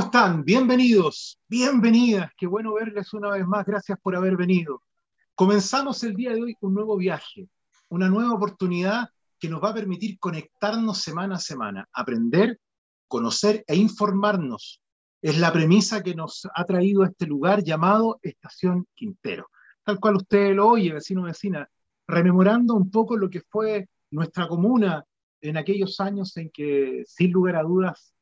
están? Bienvenidos, bienvenidas. Qué bueno verles una vez más. Gracias por haber venido. Comenzamos el día de hoy un nuevo viaje, una nueva oportunidad que nos va a permitir conectarnos semana a semana, aprender, conocer e informarnos. Es la premisa que nos ha traído a este lugar llamado Estación Quintero. Tal cual usted lo oye, vecino o vecina, rememorando un poco lo que fue nuestra comuna en aquellos años en que, sin lugar a dudas,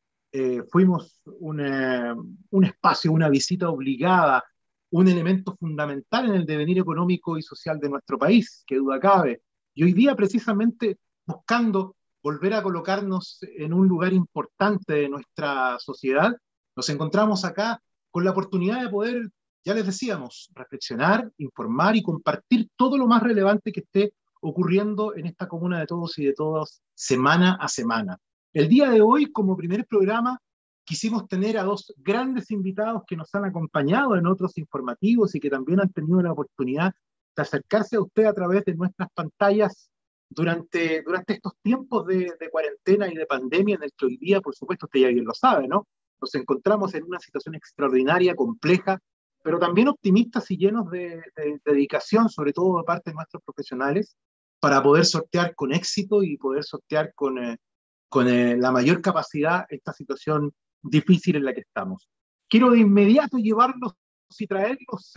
fuimos un espacio, una visita obligada, un elemento fundamental en el devenir económico y social de nuestro país, que duda cabe. Y hoy día, precisamente, buscando volver a colocarnos en un lugar importante de nuestra sociedad, nos encontramos acá con la oportunidad de poder, ya les decíamos, reflexionar, informar y compartir todo lo más relevante que esté ocurriendo en esta comuna de todos y de todas, semana a semana. El día de hoy, como primer programa, quisimos tener a dos grandes invitados que nos han acompañado en otros informativos y que también han tenido la oportunidad de acercarse a usted a través de nuestras pantallas durante estos tiempos de cuarentena y de pandemia en el que hoy día, por supuesto, usted ya bien lo sabe, ¿no? Nos encontramos en una situación extraordinaria, compleja, pero también optimistas y llenos de dedicación, sobre todo de parte de nuestros profesionales, para poder sortear con éxito y poder sortear con la mayor capacidad esta situación difícil en la que estamos. Quiero de inmediato llevarlos y traerlos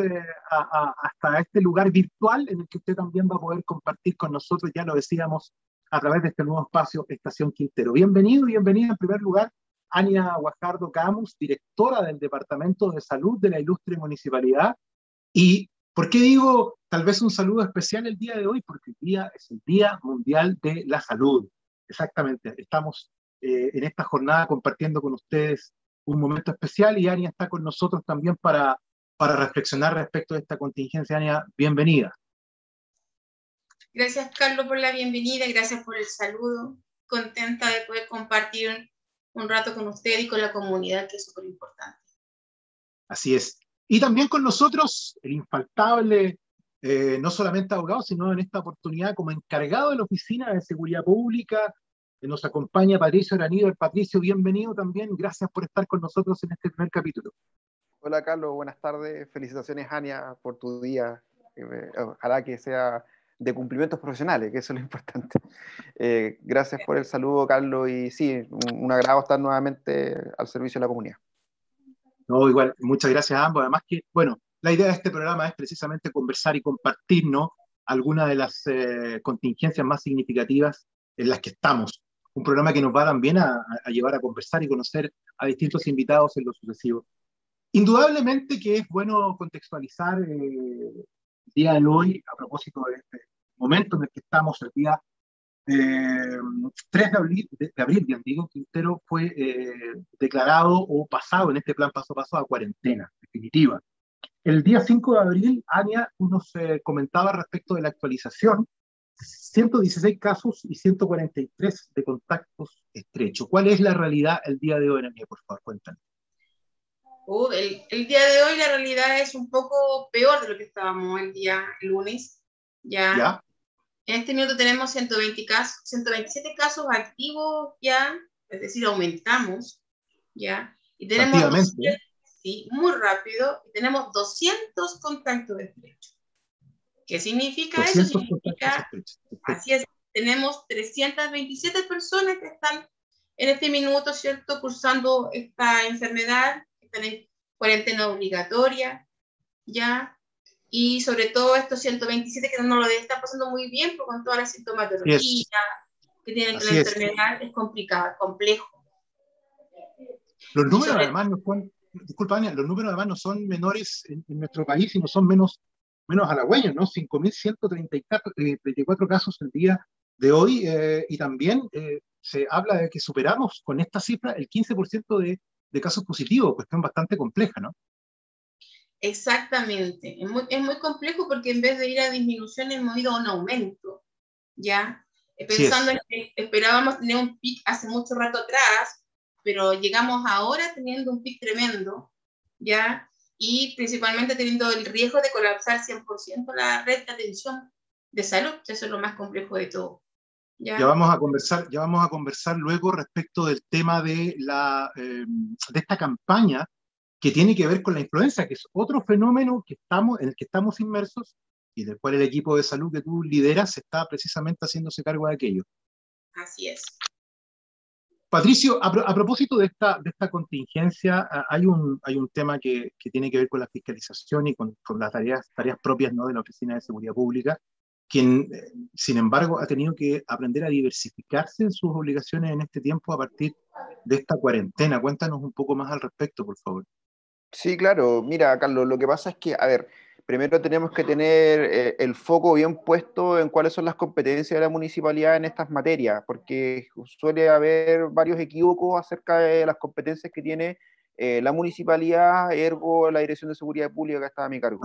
hasta este lugar virtual en el que usted también va a poder compartir con nosotros, ya lo decíamos, a través de este nuevo espacio Estación Quintero. Bienvenido y bienvenida en primer lugar, Ania Guajardo Camus, directora del Departamento de Salud de la ilustre municipalidad. ¿Y por qué digo tal vez un saludo especial el día de hoy? Porque el día es el Día Mundial de la Salud. Exactamente, estamos en esta jornada compartiendo con ustedes un momento especial y Ania está con nosotros también para reflexionar respecto de esta contingencia. Ania, bienvenida. Gracias, Carlos, por la bienvenida y gracias por el saludo. Contenta de poder compartir un rato con usted y con la comunidad, que es súper importante. Así es. Y también con nosotros, el infaltable, no solamente abogado, sino en esta oportunidad como encargado de la Oficina de Seguridad Pública. Nos acompaña Patricio Aranido. Patricio, bienvenido también. Gracias por estar con nosotros en este primer capítulo. Hola, Carlos. Buenas tardes. Felicitaciones, Ania, por tu día. Ojalá que sea de cumplimientos profesionales, que eso es lo importante. Gracias por el saludo, Carlos. Y sí, un agrado estar nuevamente al servicio de la comunidad. No, igual, muchas gracias a ambos. Además que, bueno, la idea de este programa es precisamente conversar y compartir, ¿no?, algunas de las contingencias más significativas en las que estamos. Un programa que nos va también a llevar a conversar y conocer a distintos invitados en lo sucesivo. Indudablemente que es bueno contextualizar el día de hoy, a propósito de este momento en el que estamos, el día 3 de abril, bien digo, Quintero fue declarado o pasado en este plan paso a paso a cuarentena definitiva. El día 5 de abril, Ania nos comentaba respecto de la actualización, 116 casos y 143 de contactos estrechos. ¿Cuál es la realidad el día de hoy, Ania? Por favor, cuéntanos. El día de hoy la realidad es un poco peor de lo que estábamos el día lunes. ¿Ya? En este minuto tenemos 127 casos activos ya, es decir, aumentamos, ¿ya? Y tenemos 200, sí, muy rápido, y tenemos 200 contactos estrechos. ¿Qué significa eso? Significa, así es, tenemos 327 personas que están en este minuto, ¿cierto?, cursando esta enfermedad, están en cuarentena obligatoria, ¿ya? Y sobre todo estos 127 que no lo están pasando muy bien, porque con toda la sintomatología que tienen la enfermedad es complicado, complejo. Los números además no son, disculpa, Ania, los números además no son menores en nuestro país, sino son menos halagüeños, ¿no? 5.134 casos el día de hoy, y también se habla de que superamos con esta cifra el 15% de casos positivos, cuestión bastante compleja, ¿no? Exactamente, es muy complejo porque en vez de ir a disminución hemos ido a un aumento, ¿ya? Pensando en que esperábamos tener un pic hace mucho rato atrás, pero llegamos ahora teniendo un pic tremendo, ¿ya? Y principalmente teniendo el riesgo de colapsar 100% la red de atención de salud, eso es lo más complejo de todo. Ya vamos a conversar luego respecto del tema de esta campaña que tiene que ver con la influenza, que es otro fenómeno en el que estamos inmersos y del cual el equipo de salud que tú lideras está precisamente haciéndose cargo de aquello. Así es. Patricio, a propósito de esta contingencia, hay un tema que tiene que ver con la fiscalización y con las tareas propias, ¿no?, de la Oficina de Seguridad Pública, quien, sin embargo, ha tenido que aprender a diversificarse en sus obligaciones en este tiempo a partir de esta cuarentena. Cuéntanos un poco más al respecto, por favor. Sí, claro. Mira, Carlos, lo que pasa es que, a ver, primero tenemos que tener el foco bien puesto en cuáles son las competencias de la municipalidad en estas materias, porque suele haber varios equívocos acerca de las competencias que tiene la municipalidad, ergo la Dirección de Seguridad Pública que está a mi cargo.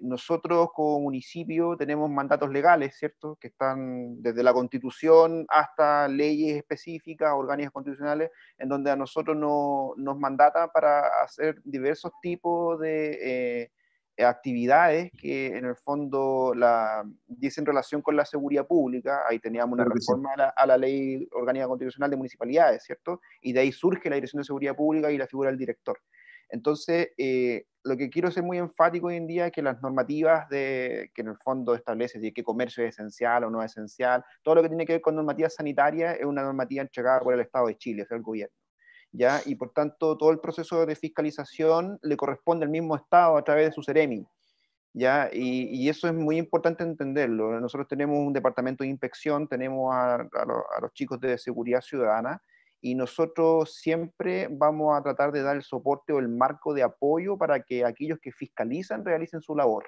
Nosotros como municipio tenemos mandatos legales, ¿cierto?, que están desde la Constitución hasta leyes específicas, organismos constitucionales, en donde a nosotros nos mandata para hacer diversos tipos de actividades que en el fondo dicen relación con la seguridad pública. Ahí teníamos una reforma a la ley orgánica constitucional de municipalidades, ¿cierto? Y de ahí surge la Dirección de Seguridad Pública y la figura del director. Entonces, lo que quiero ser muy enfático hoy en día es que las normativas que en el fondo establece de qué comercio es esencial o no es esencial, todo lo que tiene que ver con normativa sanitaria es una normativa entregada por el Estado de Chile, o sea, el gobierno, ¿ya? Y por tanto, todo el proceso de fiscalización le corresponde al mismo Estado a través de su Ceremi, ¿ya? Y eso es muy importante entenderlo. Nosotros tenemos un departamento de inspección, tenemos a los chicos de seguridad ciudadana, y nosotros siempre vamos a tratar de dar el soporte o el marco de apoyo para que aquellos que fiscalizan realicen su labor,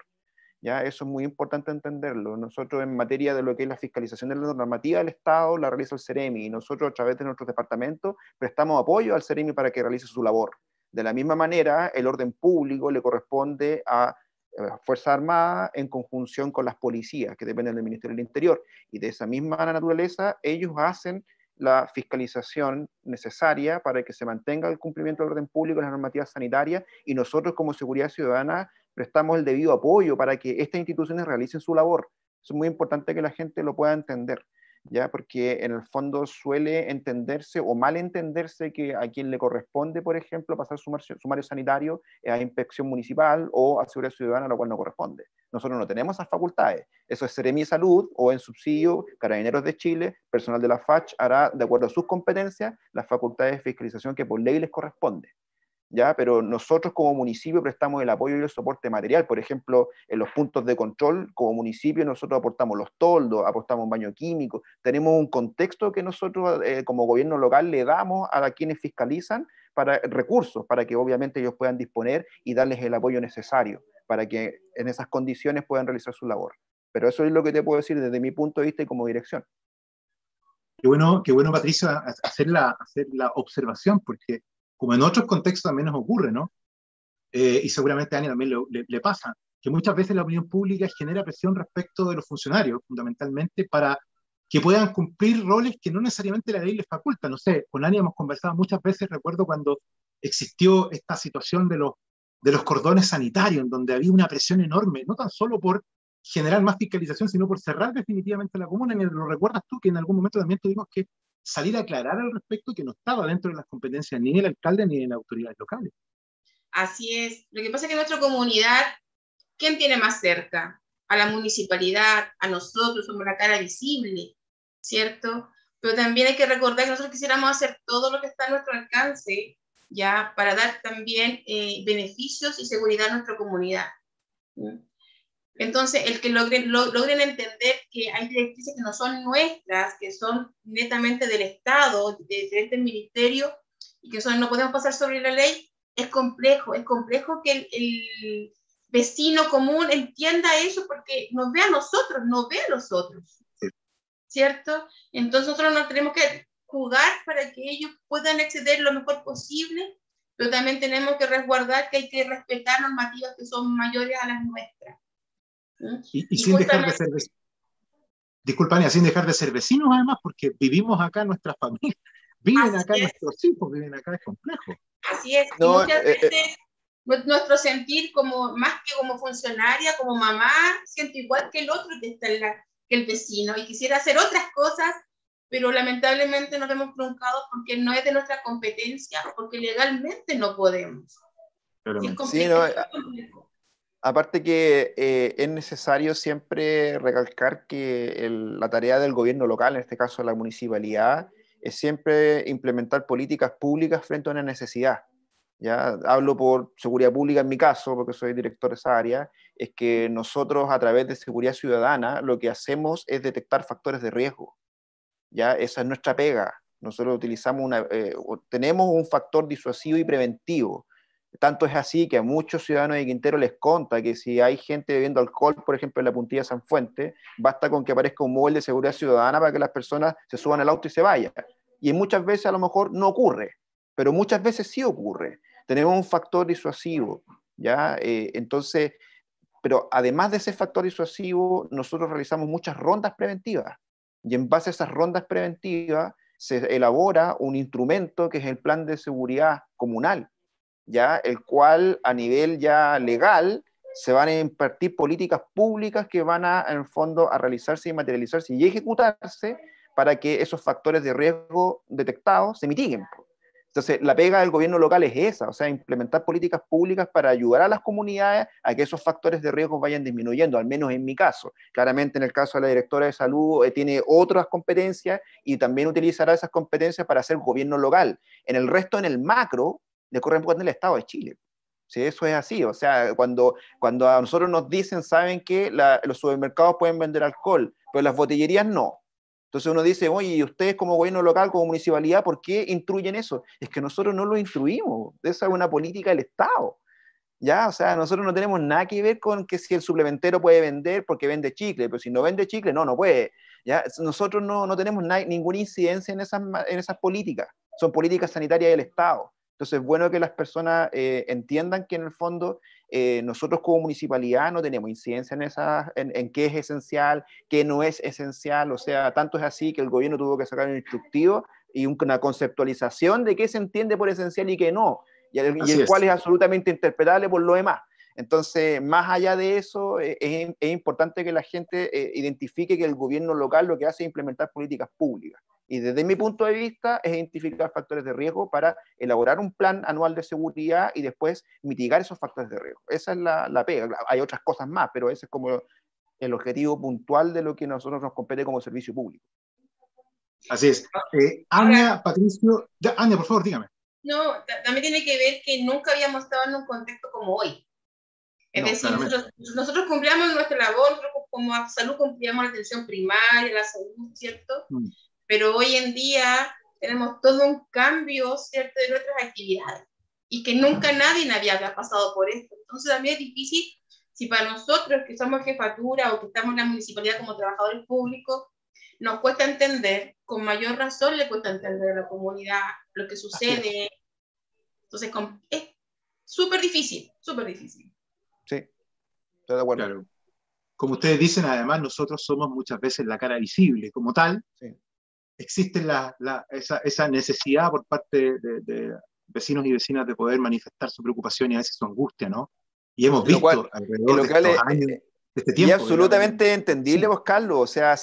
¿ya? Eso es muy importante entenderlo. Nosotros en materia de lo que es la fiscalización de la normativa del Estado la realiza el Ceremi, y nosotros a través de nuestros departamentos prestamos apoyo al Ceremi para que realice su labor. De la misma manera, el orden público le corresponde a Fuerza Armada en conjunción con las policías que dependen del Ministerio del Interior, y de esa misma naturaleza ellos hacen la fiscalización necesaria para que se mantenga el cumplimiento del orden público y las normativas sanitarias, y nosotros como Seguridad Ciudadana prestamos el debido apoyo para que estas instituciones realicen su labor. Es muy importante que la gente lo pueda entender, ¿ya? Porque en el fondo suele entenderse o mal entenderse que a quien le corresponde, por ejemplo, pasar sumario sanitario a inspección municipal o a seguridad ciudadana, lo cual no corresponde. Nosotros no tenemos esas facultades. Eso es Seremi Salud o en subsidio Carabineros de Chile, personal de la FACH hará, de acuerdo a sus competencias, las facultades de fiscalización que por ley les corresponde, ¿ya? Pero nosotros como municipio prestamos el apoyo y el soporte material. Por ejemplo, en los puntos de control, como municipio, nosotros aportamos los toldos, aportamos un baño químico, tenemos un contexto que nosotros como gobierno local le damos a quienes fiscalizan para recursos, para que obviamente ellos puedan disponer y darles el apoyo necesario, para que en esas condiciones puedan realizar su labor. Pero eso es lo que te puedo decir desde mi punto de vista y como dirección. Qué bueno, Patricio, hacer la observación, porque como en otros contextos también nos ocurre, ¿no? Y seguramente a Ani también le pasa, que muchas veces la opinión pública genera presión respecto de los funcionarios, fundamentalmente, para que puedan cumplir roles que no necesariamente la ley les faculta. No sé, con Ani hemos conversado muchas veces, recuerdo cuando existió esta situación de los cordones sanitarios, en donde había una presión enorme, no tan solo por generar más fiscalización, sino por cerrar definitivamente la comuna. Y lo recuerdas tú, que en algún momento también tuvimos que salir a aclarar al respecto que no estaba dentro de las competencias ni del alcalde ni de las autoridades locales. Así es. Lo que pasa es que en nuestra comunidad, ¿quién tiene más cerca? A la municipalidad, a nosotros, somos la cara visible, ¿cierto? Pero también hay que recordar que nosotros quisiéramos hacer todo lo que está a nuestro alcance, ya, para dar también beneficios y seguridad a nuestra comunidad. Entonces, el que logren entender que hay directrices que no son nuestras, que son netamente del Estado, de diferentes ministerios, y que no podemos pasar sobre la ley, es complejo que el vecino común entienda eso, porque nos ve a nosotros, no ve a los otros, ¿cierto? Entonces nosotros nos tenemos que jugar para que ellos puedan acceder lo mejor posible, pero también tenemos que resguardar que hay que respetar normativas que son mayores a las nuestras. Y sin dejar de ser vecinos. Disculpa, sin dejar de ser vecinos además, porque vivimos acá, nuestras familias viven acá, nuestros hijos viven acá, es complejo. Así es, y muchas veces nuestro sentir, más que como funcionaria, como mamá, siento igual que el otro que que el vecino y quisiera hacer otras cosas, pero lamentablemente nos vemos truncados porque no es de nuestra competencia, porque legalmente no podemos. Sí, no, aparte que es necesario siempre recalcar que la tarea del gobierno local, en este caso la municipalidad, es siempre implementar políticas públicas frente a una necesidad. ¿Ya? Hablo por seguridad pública en mi caso, porque soy director de esa área, es que nosotros a través de seguridad ciudadana lo que hacemos es detectar factores de riesgo. ¿Ya? Esa es nuestra pega. Nosotros tenemos un factor disuasivo y preventivo. Tanto es así que a muchos ciudadanos de Quintero les conta que si hay gente bebiendo alcohol, por ejemplo, en la puntilla de San Fuente, basta con que aparezca un móvil de seguridad ciudadana para que las personas se suban al auto y se vayan. Y muchas veces a lo mejor no ocurre, pero muchas veces sí ocurre. Tenemos un factor disuasivo, ¿ya? Entonces, pero además de ese factor disuasivo, nosotros realizamos muchas rondas preventivas. Y en base a esas rondas preventivas se elabora un instrumento que es el Plan de Seguridad Comunal, ¿ya? El cual a nivel ya legal se van a impartir políticas públicas que van en el fondo a realizarse y materializarse y ejecutarse para que esos factores de riesgo detectados se mitiguen. Entonces, la pega del gobierno local es esa, o sea, implementar políticas públicas para ayudar a las comunidades a que esos factores de riesgo vayan disminuyendo, al menos en mi caso. Claramente, en el caso de la directora de salud, tiene otras competencias y también utilizará esas competencias para hacer gobierno local. En el resto, en el macro, le corresponde al Estado de Chile. Sí, eso es así, o sea, cuando a nosotros nos dicen, saben que los supermercados pueden vender alcohol, pero las botillerías no. Entonces uno dice, oye, ¿y ustedes como gobierno local, como municipalidad, por qué instruyen eso? Es que nosotros no lo instruimos, esa es una política del Estado, ¿ya? O sea, nosotros no tenemos nada que ver con que si el suplementero puede vender porque vende chicle, pero si no vende chicle, no puede, ¿ya? Nosotros no tenemos ninguna incidencia en esas políticas, son políticas sanitarias del Estado. Entonces es bueno que las personas entiendan que en el fondo nosotros como municipalidad no tenemos incidencia en qué es esencial, qué no es esencial, o sea, tanto es así que el gobierno tuvo que sacar un instructivo y una conceptualización de qué se entiende por esencial y qué no, y el cual es absolutamente interpretable por lo demás. Entonces, más allá de eso, es importante que la gente identifique que el gobierno local lo que hace es implementar políticas públicas. Y desde mi punto de vista es identificar factores de riesgo para elaborar un plan anual de seguridad y después mitigar esos factores de riesgo. Esa es la pega. Hay otras cosas más, pero ese es como el objetivo puntual de lo que a nosotros nos compete como servicio público. Así es. Ania, Patricio, Ania, por favor, dígame. No, también tiene que ver que nunca habíamos estado en un contexto como hoy. Es decir, nosotros cumplíamos nuestra labor, nosotros como salud cumplíamos la atención primaria, la salud, ¿cierto? Pero hoy en día tenemos todo un cambio, ¿cierto?, de nuestras actividades y que nunca nadie había pasado por esto. Entonces también es difícil, si para nosotros que somos jefatura o que estamos en la municipalidad como trabajadores públicos, nos cuesta entender, con mayor razón le cuesta entender a la comunidad lo que sucede. Entonces es súper difícil, súper difícil. Sí, estoy de acuerdo. Claro. Como ustedes dicen, además, nosotros somos muchas veces la cara visible. Como tal, existe esa necesidad por parte de vecinos y vecinas de poder manifestar su preocupación y a veces su angustia, ¿no? Y hemos visto alrededor de estos años, de este tiempo. Y absolutamente entendible, vos, Carlos. O sea,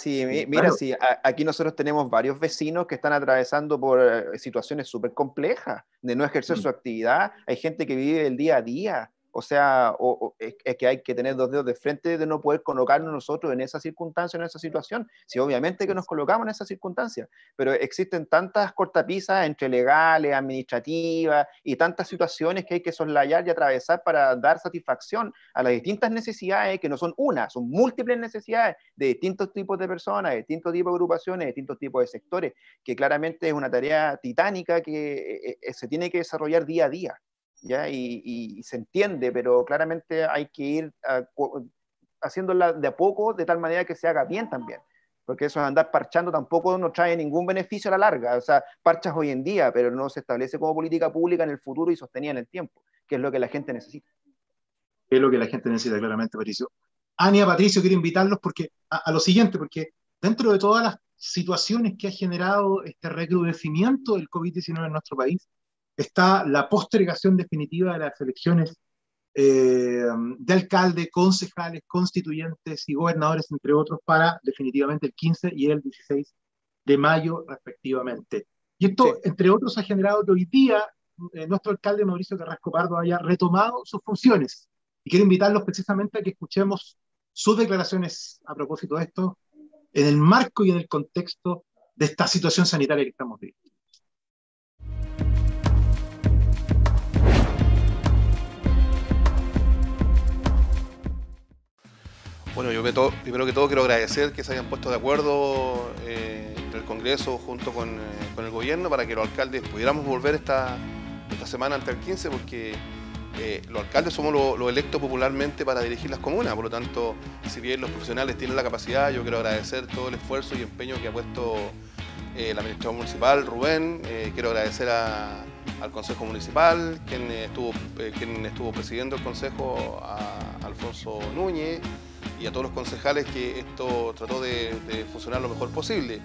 mira, si aquí nosotros tenemos varios vecinos que están atravesando por situaciones súper complejas de no ejercer su actividad. Hay gente que vive el día a día. O sea, es que hay que tener dos dedos de frente de no poder colocarnos nosotros en esa circunstancia, en esa situación. Sí, obviamente que nos colocamos en esa circunstancia, pero existen tantas cortapisas entre legales, administrativas y tantas situaciones que hay que soslayar y atravesar para dar satisfacción a las distintas necesidades, que no son una, son múltiples necesidades de distintos tipos de personas, de distintos tipos de agrupaciones, de distintos tipos de sectores, que claramente es una tarea titánica que se tiene que desarrollar día a día. ¿Ya? Y se entiende, pero claramente hay que ir haciéndola de a poco, de tal manera que se haga bien también, porque eso de andar parchando tampoco nos trae ningún beneficio a la larga. O sea, parchas hoy en día, pero no se establece como política pública en el futuro y sostenida en el tiempo, que es lo que la gente necesita. Es lo que la gente necesita, claramente, Patricio. Ania, Patricio, quiero invitarlos a lo siguiente, porque dentro de todas las situaciones que ha generado este recrudecimiento del COVID-19 en nuestro país, está la postergación definitiva de las elecciones de alcaldes, concejales, constituyentes y gobernadores, entre otros, para definitivamente el 15 y el 16 de mayo, respectivamente. Y esto, sí, entre otros, ha generado que hoy día nuestro alcalde Mauricio Carrasco Pardo haya retomado sus funciones. Y quiero invitarlos precisamente a que escuchemos sus declaraciones a propósito de esto, en el marco y en el contexto de esta situación sanitaria que estamos viviendo. Bueno, yo primero que todo quiero agradecer que se hayan puesto de acuerdo entre el Congreso junto con el gobierno para que los alcaldes pudiéramos volver esta semana ante el 15, porque los alcaldes somos los electos popularmente para dirigir las comunas. Por lo tanto, si bien los profesionales tienen la capacidad, yo quiero agradecer todo el esfuerzo y empeño que ha puesto el administrador municipal, Rubén. Quiero agradecer al Consejo Municipal, quien estuvo presidiendo el Consejo, a Alfonso Núñez, y a todos los concejales, que esto trató de funcionar lo mejor posible.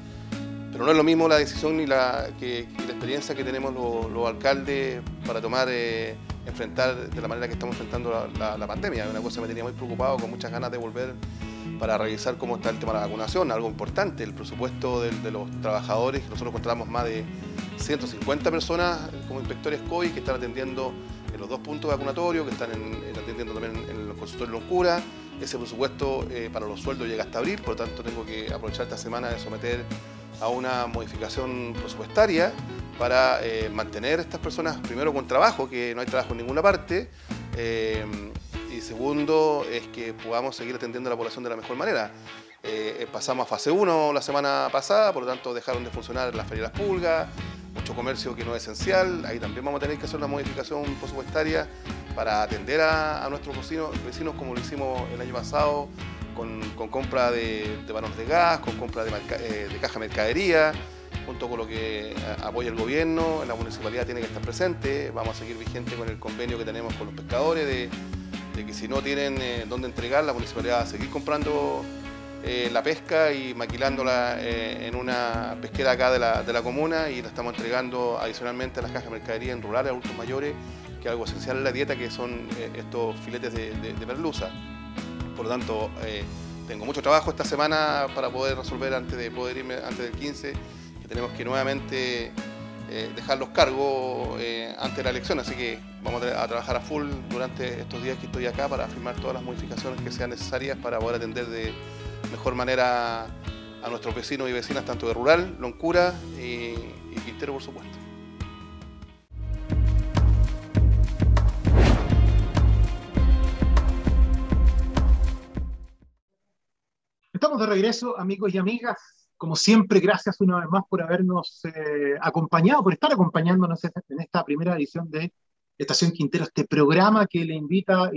Pero no es lo mismo la decisión ni la experiencia que tenemos los alcaldes para enfrentar de la manera que estamos enfrentando la pandemia. Una cosa que me tenía muy preocupado, con muchas ganas de volver para revisar cómo está el tema de la vacunación, algo importante, el presupuesto de los trabajadores. Nosotros encontramos más de 150 personas como inspectores COVID que están atendiendo en los 2 puntos vacunatorios, que están atendiendo también en los consultorios Loncura. Ese presupuesto para los sueldos llega hasta abril, por lo tanto tengo que aprovechar esta semana de someter a una modificación presupuestaria para mantener a estas personas, primero con trabajo, que no hay trabajo en ninguna parte, y segundo es que podamos seguir atendiendo a la población de la mejor manera. Pasamos a fase 1 la semana pasada, por lo tanto dejaron de funcionar las ferias de las pulgas, mucho comercio que no es esencial. Ahí también vamos a tener que hacer una modificación presupuestaria para atender a nuestros vecinos como lo hicimos el año pasado, con compra de vanos de gas, con compra de caja de mercadería, junto con lo que apoya el gobierno. La municipalidad tiene que estar presente. Vamos a seguir vigente con el convenio que tenemos con los pescadores, de que si no tienen dónde entregar, la municipalidad va a seguir comprando la pesca y maquilándola en una pesquera acá de la comuna, y la estamos entregando adicionalmente a las cajas de mercadería en rurales, a adultos mayores, que es algo esencial en la dieta, que son estos filetes de merluza. Por lo tanto, tengo mucho trabajo esta semana para poder resolver antes de poder irme antes del 15, que tenemos que nuevamente dejar los cargos antes de la elección, así que vamos a trabajar a full durante estos días que estoy acá para firmar todas las modificaciones que sean necesarias para poder atender de mejor manera a nuestros vecinos y vecinas, tanto de Rural, Loncura y Quintero, por supuesto. Estamos de regreso, amigos y amigas. Como siempre, gracias una vez más por habernos acompañado, por estar acompañándonos en esta primera edición de Estación Quintero, este programa que le invita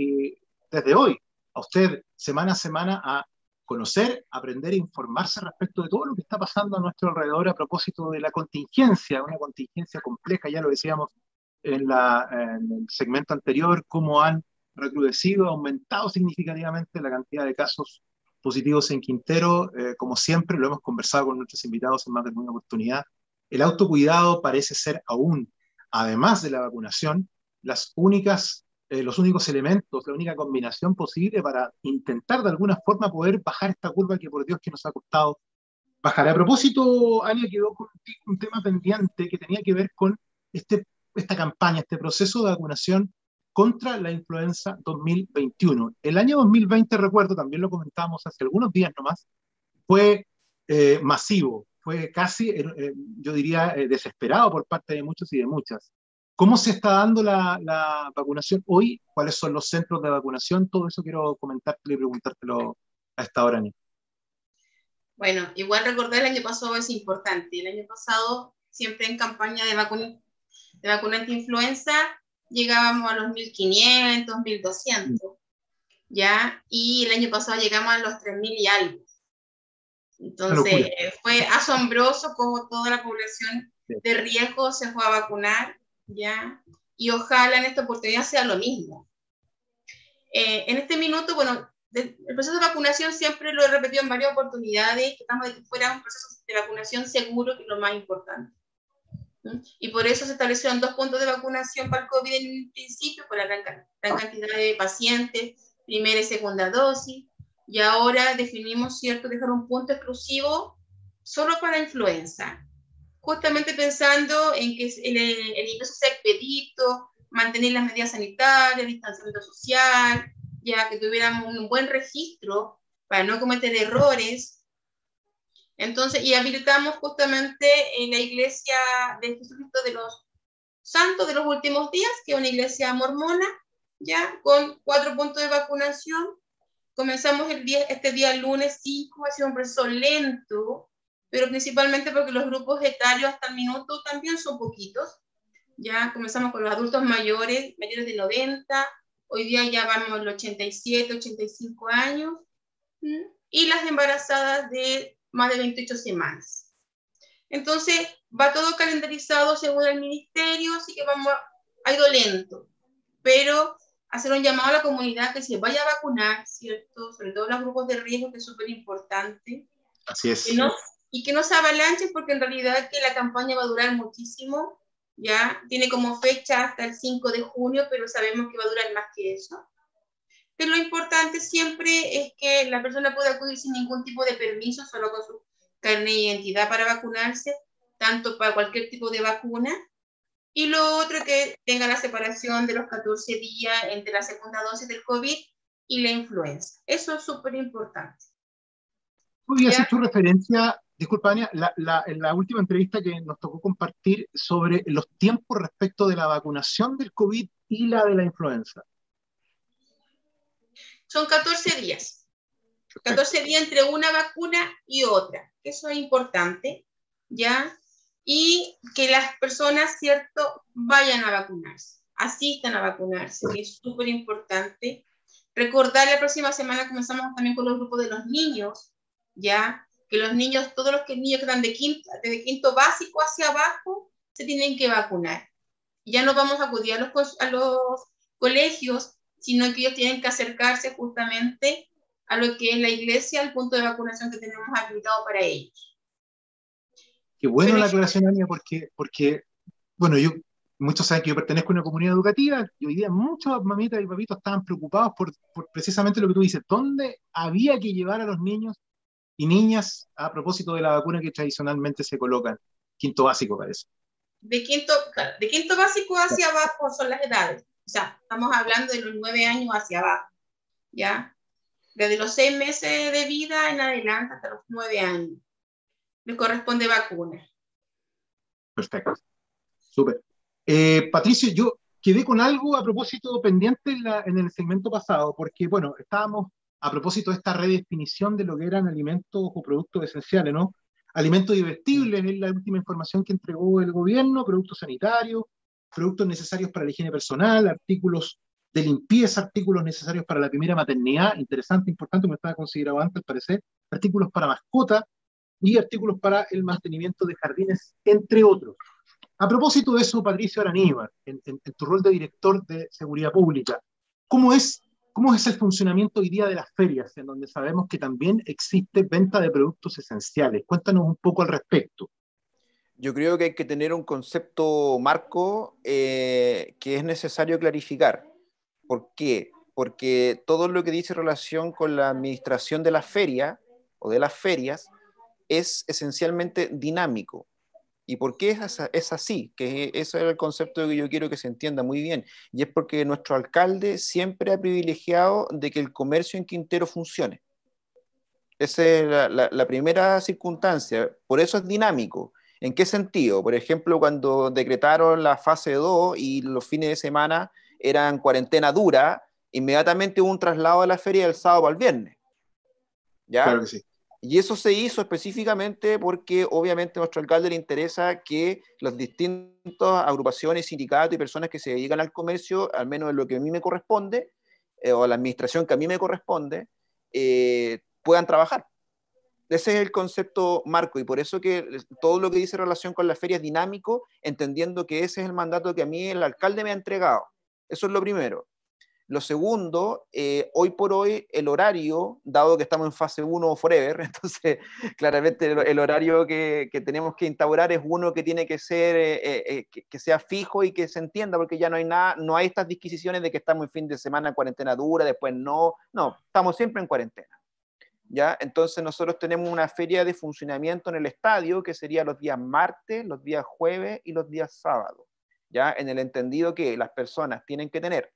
desde hoy a usted semana a semana a conocer, aprender e informarse respecto de todo lo que está pasando a nuestro alrededor a propósito de la contingencia, una contingencia compleja, ya lo decíamos en el segmento anterior, cómo han recrudecido, aumentado significativamente la cantidad de casos positivos en Quintero. Como siempre, lo hemos conversado con nuestros invitados en más de una oportunidad. El autocuidado parece ser aún, además de la vacunación, los únicos elementos, la única combinación posible para intentar de alguna forma poder bajar esta curva que por Dios que nos ha costado bajar. A propósito, Ania, quedó con un tema pendiente que tenía que ver con esta campaña, este proceso de vacunación contra la influenza 2021. El año 2020, recuerdo, también lo comentábamos hace algunos días nomás, fue masivo, fue casi, yo diría, desesperado por parte de muchos y de muchas. ¿Cómo se está dando la vacunación hoy? ¿Cuáles son los centros de vacunación? Todo eso quiero comentártelo y preguntártelo a esta hora, Ani. Bueno, igual recordar el año pasado es importante. El año pasado, siempre en campaña de vacuna anti-influenza, llegábamos a los 1.500, 1.200, ¿ya? Y el año pasado llegamos a los 3.000 y algo. Entonces, fue asombroso cómo toda la población de riesgo se fue a vacunar, ¿ya? Y ojalá en esta oportunidad sea lo mismo. En este minuto, bueno, el proceso de vacunación siempre lo he repetido en varias oportunidades, que estamos de que fuera un proceso de vacunación seguro, que es lo más importante. Y por eso se establecieron 2 puntos de vacunación para el COVID en el principio, por la gran cantidad de pacientes, primera y segunda dosis, y ahora definimos, ¿cierto?, dejar un punto exclusivo solo para influenza, justamente pensando en que el ingreso sea expedito, mantener las medidas sanitarias, distanciamiento social, ya que tuviéramos un buen registro para no cometer errores. Entonces, y habilitamos justamente en la iglesia de Jesucristo de los Santos de los Últimos Días, que es una iglesia mormona, ya con 4 puntos de vacunación. Comenzamos este día lunes 5, ha sido un proceso lento, pero principalmente porque los grupos etarios hasta el minuto también son poquitos. Ya comenzamos con los adultos mayores de 90, hoy día ya vamos a los 87, 85 años, y las embarazadas de más de 28 semanas. Entonces, va todo calendarizado según el ministerio, así que ha ido lento, pero hacer un llamado a la comunidad que se vaya a vacunar, ¿cierto? Sobre todo los grupos de riesgo, que es súper importante. Así es. Y que no se avalanchen, porque en realidad que la campaña va a durar muchísimo, ya tiene como fecha hasta el 5 de junio, pero sabemos que va a durar más que eso. Pero lo importante siempre es que la persona pueda acudir sin ningún tipo de permiso, solo con su carnet de identidad para vacunarse, tanto para cualquier tipo de vacuna. Y lo otro es que tenga la separación de los 14 días entre la segunda dosis del COVID y la influenza. Eso es súper importante. Tú habías hecho referencia, disculpa, Ania, en la última entrevista que nos tocó compartir sobre los tiempos respecto de la vacunación del COVID y la de la influenza. Son 14 días. 14 días entre una vacuna y otra. Eso es importante, ¿ya? Y que las personas, ¿cierto?, vayan a vacunarse, asistan a vacunarse, que es súper importante. Recordar, la próxima semana comenzamos también con los grupos de los niños, ¿ya? Que los niños, todos los niños que están desde quinto básico hacia abajo, se tienen que vacunar. Ya no vamos a acudir a los colegios, sino que ellos tienen que acercarse justamente a lo que es la iglesia, al punto de vacunación que tenemos habilitado para ellos. Qué bueno la aclaración, Ania, porque bueno, muchos saben que yo pertenezco a una comunidad educativa, y hoy día muchas mamitas y papitos estaban preocupados por precisamente lo que tú dices, ¿dónde había que llevar a los niños y niñas a propósito de la vacuna que tradicionalmente se colocan? Quinto básico, parece. De quinto básico hacia abajo son las edades. O sea, estamos hablando de los 9 años hacia abajo, ¿ya? Desde los 6 meses de vida en adelante hasta los 9 años. Les corresponde vacuna. Perfecto. Súper. Patricio, yo quedé con algo a propósito pendiente en el segmento pasado, porque, bueno, estábamos a propósito de esta redefinición de lo que eran alimentos o productos esenciales, ¿no? Alimentos divestibles es la última información que entregó el gobierno, productos sanitarios, productos necesarios para la higiene personal, artículos de limpieza, artículos necesarios para la primera maternidad, interesante, importante, como estaba considerado antes, al parecer, artículos para mascotas y artículos para el mantenimiento de jardines, entre otros. A propósito de eso, Patricio Araníbar, en tu rol de director de Seguridad Pública, ¿cómo es el funcionamiento hoy día de las ferias, en donde sabemos que también existe venta de productos esenciales? Cuéntanos un poco al respecto. Yo creo que hay que tener un concepto marco que es necesario clarificar. ¿Por qué? Porque todo lo que dice relación con la administración de la feria o de las ferias es esencialmente dinámico. ¿Y por qué es así? Que ese es el concepto que yo quiero que se entienda muy bien. Y es porque nuestro alcalde siempre ha privilegiado de que el comercio en Quintero funcione. Esa es la primera circunstancia. Por eso es dinámico. ¿En qué sentido? Por ejemplo, cuando decretaron la fase 2 y los fines de semana eran cuarentena dura, inmediatamente hubo un traslado de la feria del sábado al viernes. ¿Ya? Claro que sí. Y eso se hizo específicamente porque obviamente a nuestro alcalde le interesa que las distintas agrupaciones, sindicatos y personas que se dedican al comercio, al menos en lo que a mí me corresponde, o a la administración que a mí me corresponde, puedan trabajar. Ese es el concepto marco, y por eso que todo lo que dice relación con la feria es dinámico, entendiendo que ese es el mandato que a mí el alcalde me ha entregado. Eso es lo primero. Lo segundo, hoy por hoy el horario, dado que estamos en fase 1 forever, entonces claramente el horario que tenemos que instaurar es uno que tiene que ser, que sea fijo y que se entienda, porque ya no hay nada, no hay estas disquisiciones de que estamos en fin de semana en cuarentena dura, después no, estamos siempre en cuarentena. ¿Ya? Entonces nosotros tenemos una feria de funcionamiento en el estadio que sería los días martes, los días jueves y los días sábados, ¿ya? En el entendido que las personas tienen que tener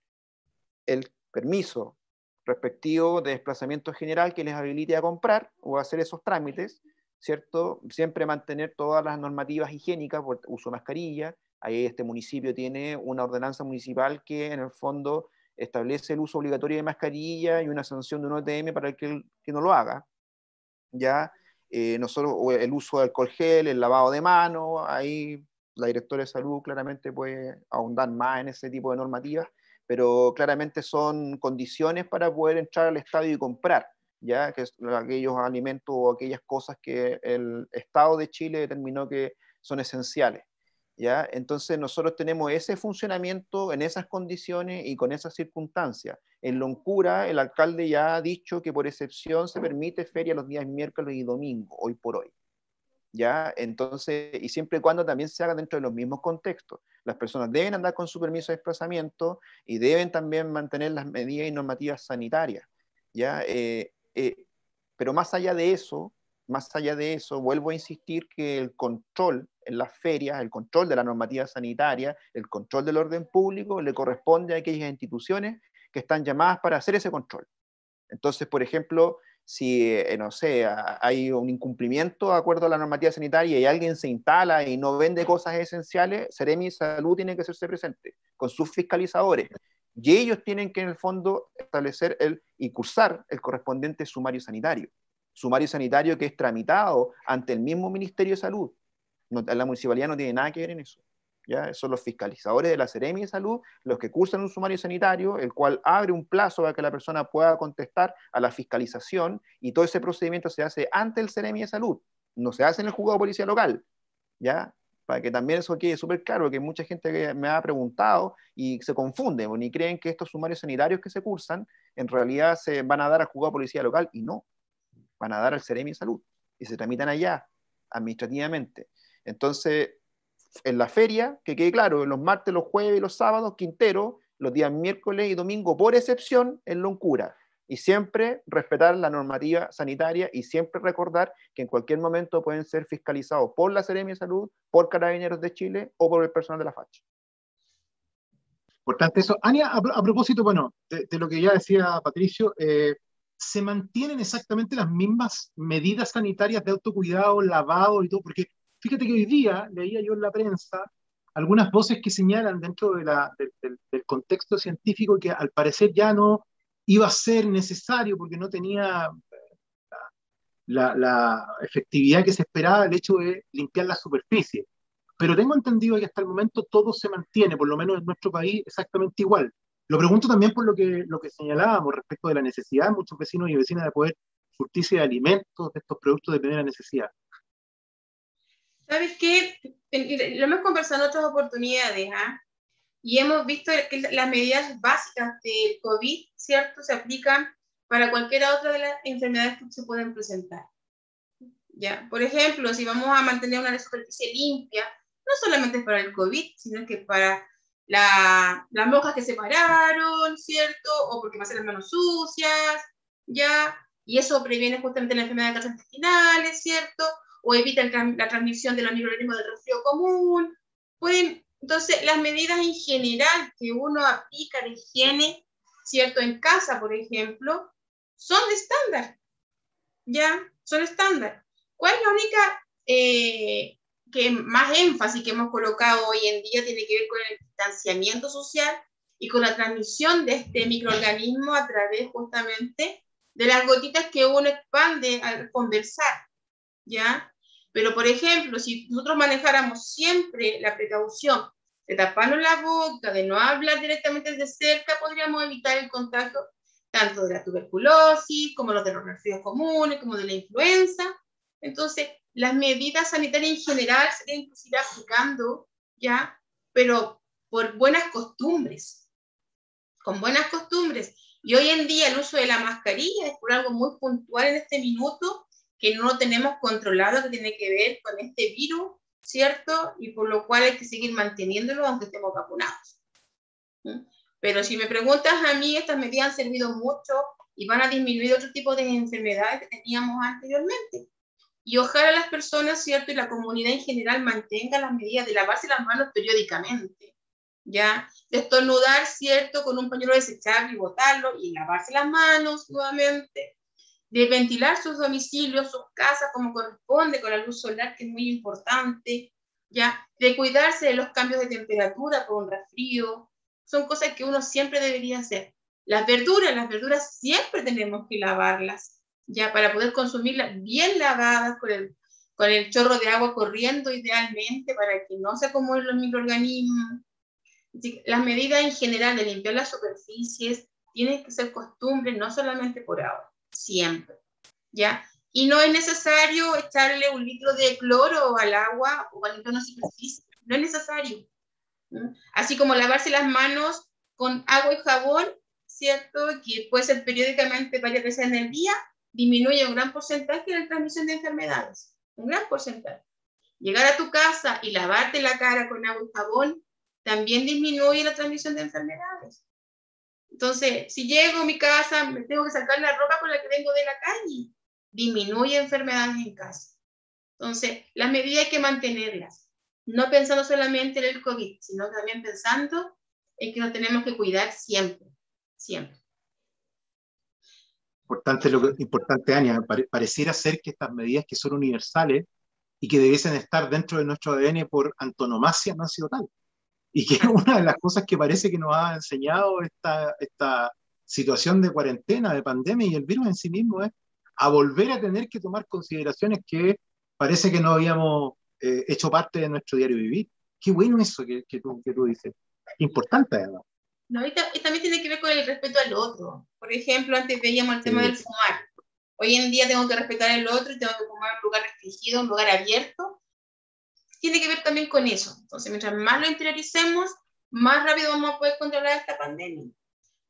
el permiso respectivo de desplazamiento general que les habilite a comprar o a hacer esos trámites, ¿cierto? Siempre mantener todas las normativas higiénicas por uso de mascarilla. Ahí este municipio tiene una ordenanza municipal que en el fondo establece el uso obligatorio de mascarilla y una sanción de un OTM para el que no lo haga. ¿Ya? Nosotros, el uso de alcohol gel, el lavado de manos, ahí la directora de salud claramente puede ahondar más en ese tipo de normativas, pero claramente son condiciones para poder entrar al estadio y comprar, ¿ya? Que es aquellos alimentos o aquellas cosas que el Estado de Chile determinó que son esenciales, ¿ya? Entonces nosotros tenemos ese funcionamiento en esas condiciones y con esas circunstancias. En Loncura el alcalde ya ha dicho que por excepción se permite feria los días miércoles y domingo, hoy por hoy. ¿Ya? Entonces, y siempre y cuando también se haga dentro de los mismos contextos. Las personas deben andar con su permiso de desplazamiento y deben también mantener las medidas y normativas sanitarias, ¿ya? Pero más allá de eso, vuelvo a insistir que el control en las ferias, el control de la normativa sanitaria, el control del orden público, le corresponde a aquellas instituciones que están llamadas para hacer ese control. Entonces, por ejemplo, si, no sé, hay un incumplimiento de acuerdo a la normativa sanitaria y alguien se instala y no vende cosas esenciales, Seremi Salud tiene que hacerse presente con sus fiscalizadores. Y ellos tienen que, en el fondo, establecer y cursar el correspondiente sumario sanitario. Sumario sanitario que es tramitado ante el mismo Ministerio de Salud. La municipalidad no tiene nada que ver en eso. ¿Ya? Son los fiscalizadores de la Seremi de Salud los que cursan un sumario sanitario, el cual abre un plazo para que la persona pueda contestar a la fiscalización, y todo ese procedimiento se hace ante el Seremi de Salud, no se hace en el juzgado de policía local, ¿ya? Para que también eso quede súper claro, que mucha gente que me ha preguntado y se confunde, ni creen que estos sumarios sanitarios que se cursan en realidad se van a dar al juzgado de policía local, y no, van a dar al Seremi de Salud y se tramitan allá administrativamente. Entonces, en la feria, que quede claro, los martes, los jueves y los sábados, Quintero, los días miércoles y domingo, por excepción, en Loncura. Y siempre respetar la normativa sanitaria y siempre recordar que en cualquier momento pueden ser fiscalizados por la Seremi de Salud, por Carabineros de Chile o por el personal de la FACH. Importante eso. Ania, a propósito, bueno, de lo que ya decía Patricio, ¿se mantienen exactamente las mismas medidas sanitarias de autocuidado, lavado y todo? Porque fíjate que hoy día leía yo en la prensa algunas voces que señalan dentro del contexto científico que al parecer ya no iba a ser necesario porque no tenía la efectividad que se esperaba el hecho de limpiar la superficie. Pero tengo entendido que hasta el momento todo se mantiene, por lo menos en nuestro país, exactamente igual. Lo pregunto también por lo que señalábamos respecto de la necesidad de muchos vecinos y vecinas de poder surtirse de alimentos, de estos productos de primera necesidad. ¿Sabes qué? Lo hemos conversado en otras oportunidades, ¿ah? Y hemos visto que las medidas básicas del COVID, ¿cierto?, se aplican para cualquiera otra de las enfermedades que se pueden presentar. ¿Ya? Por ejemplo, si vamos a mantener una superficie limpia, no solamente para el COVID, sino que para las moscas que se pararon, ¿cierto? O porque pasan las manos sucias, ¿ya? Y eso previene justamente la enfermedad de gastrointestinales, ¿cierto? O evita la transmisión de los microorganismos del resfriado común. Entonces, las medidas en general que uno aplica de higiene, ¿cierto? En casa, por ejemplo, son de estándar, ¿ya? Son estándar. ¿Cuál es la única que más énfasis que hemos colocado hoy en día tiene que ver con el distanciamiento social y con la transmisión de este microorganismo a través justamente de las gotitas que uno expande al conversar, ¿ya? Pero, por ejemplo, si nosotros manejáramos siempre la precaución de taparnos la boca, de no hablar directamente desde cerca, podríamos evitar el contagio tanto de la tuberculosis, como los de los resfriados comunes, como de la influenza. Entonces, las medidas sanitarias en general se deben inclusive aplicando, ¿ya? Pero por buenas costumbres. con buenas costumbres. Y hoy en día el uso de la mascarilla es por algo muy puntual en este minuto, que no lo tenemos controlado, que tiene que ver con este virus, ¿cierto? Y por lo cual hay que seguir manteniéndolo aunque estemos vacunados. Pero si me preguntas a mí, estas medidas han servido mucho y van a disminuir otro tipo de enfermedades que teníamos anteriormente. Y ojalá las personas, ¿cierto? Y la comunidad en general mantengan las medidas de lavarse las manos periódicamente, ¿ya? De estornudar, ¿cierto? Con un pañuelo desechable y botarlo y lavarse las manos nuevamente. De ventilar sus domicilios, sus casas como corresponde, con la luz solar, que es muy importante, ¿ya? De cuidarse de los cambios de temperatura por un resfrío. Son cosas que uno siempre debería hacer. Las verduras siempre tenemos que lavarlas, ya, para poder consumirlas bien lavadas, con el chorro de agua corriendo idealmente, para que no se acumulen los microorganismos. Las medidas en general de limpiar las superficies tienen que ser costumbre, no solamente por ahora, siempre, ¿ya? Y no es necesario echarle 1 litro de cloro al agua o a limpiar una superficie, no es necesario. Así como lavarse las manos con agua y jabón, ¿cierto? Que puede ser periódicamente varias veces en el día, disminuye un gran porcentaje de la transmisión de enfermedades, un gran porcentaje. Llegar a tu casa y lavarte la cara con agua y jabón también disminuye la transmisión de enfermedades. Entonces, si llego a mi casa, me tengo que sacar la ropa con la que vengo de la calle, disminuye enfermedades en casa. Entonces, las medidas hay que mantenerlas, no pensando solamente en el COVID, sino también pensando en que nos tenemos que cuidar siempre, siempre. Importante, Ania, pareciera ser que estas medidas que son universales y que debiesen estar dentro de nuestro ADN por antonomasia no han sido tal. Y que una de las cosas que parece que nos ha enseñado esta situación de cuarentena, de pandemia y el virus en sí mismo es a volver a tener que tomar consideraciones que parece que no habíamos hecho parte de nuestro diario vivir. Qué bueno eso que tú dices. Importante, además. No, y también tiene que ver con el respeto al otro. Por ejemplo, antes veíamos el tema del fumar. Hoy en día tengo que respetar al otro y tengo que fumar en un lugar restringido, un lugar abierto. Tiene que ver también con eso. Entonces, mientras más lo interioricemos, más rápido vamos a poder controlar esta pandemia.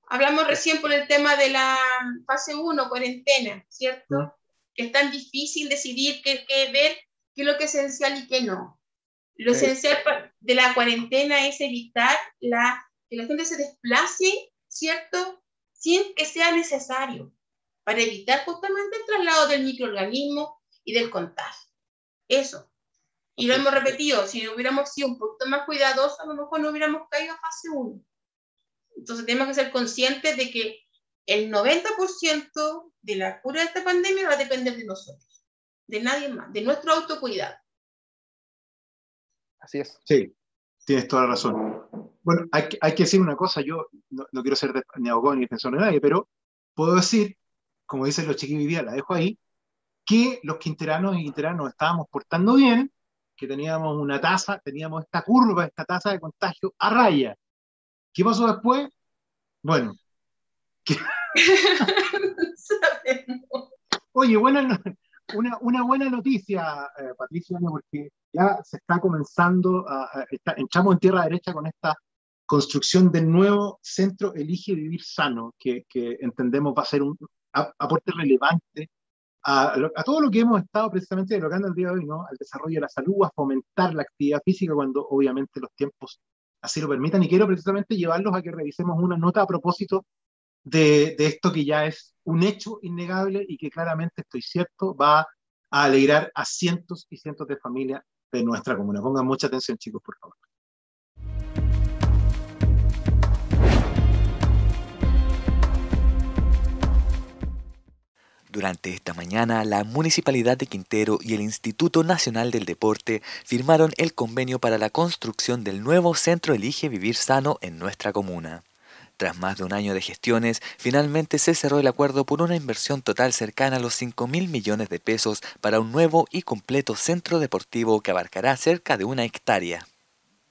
Hablamos recién por el tema de la fase 1, cuarentena, ¿cierto? Que es tan difícil decidir qué ver, qué es lo que es esencial y qué no. Lo esencial de la cuarentena es evitar que la gente se desplace, ¿cierto? Sin que sea necesario, para evitar justamente el traslado del microorganismo y del contagio. Eso. Y lo hemos repetido, si hubiéramos sido un poquito más cuidadosos, a lo mejor no hubiéramos caído a fase 1. Entonces tenemos que ser conscientes de que el 90% de la cura de esta pandemia va a depender de nosotros, de nadie más, de nuestro autocuidado. Así es. Sí, tienes toda la razón. Bueno, hay que decir una cosa, yo no quiero ser ni abogado ni defensor de nadie, pero puedo decir, como dicen los chiquillos hoy día, la dejo ahí, que los quinteranos y quinteranos nos estábamos portando bien, que teníamos esta curva, esta tasa de contagio a raya. ¿Qué pasó después? Bueno. Oye, una buena noticia, Patricia, porque ya se está comenzando, entramos en tierra derecha con esta construcción del nuevo Centro Elige Vivir Sano, que entendemos va a ser un aporte relevante a todo lo que hemos estado precisamente dialogando el día de hoy, ¿no? Al desarrollo de la salud, a fomentar la actividad física cuando obviamente los tiempos así lo permitan, y quiero precisamente llevarlos a que revisemos una nota a propósito de esto que ya es un hecho innegable y que claramente, estoy cierto, va a alegrar a cientos y cientos de familias de nuestra comuna. Pongan mucha atención, chicos, por favor. Durante esta mañana, la Municipalidad de Quintero y el Instituto Nacional del Deporte firmaron el convenio para la construcción del nuevo Centro Elige Vivir Sano en nuestra comuna. Tras más de un año de gestiones, finalmente se cerró el acuerdo por una inversión total cercana a los 5.000 millones de pesos para un nuevo y completo centro deportivo que abarcará cerca de 1 hectárea.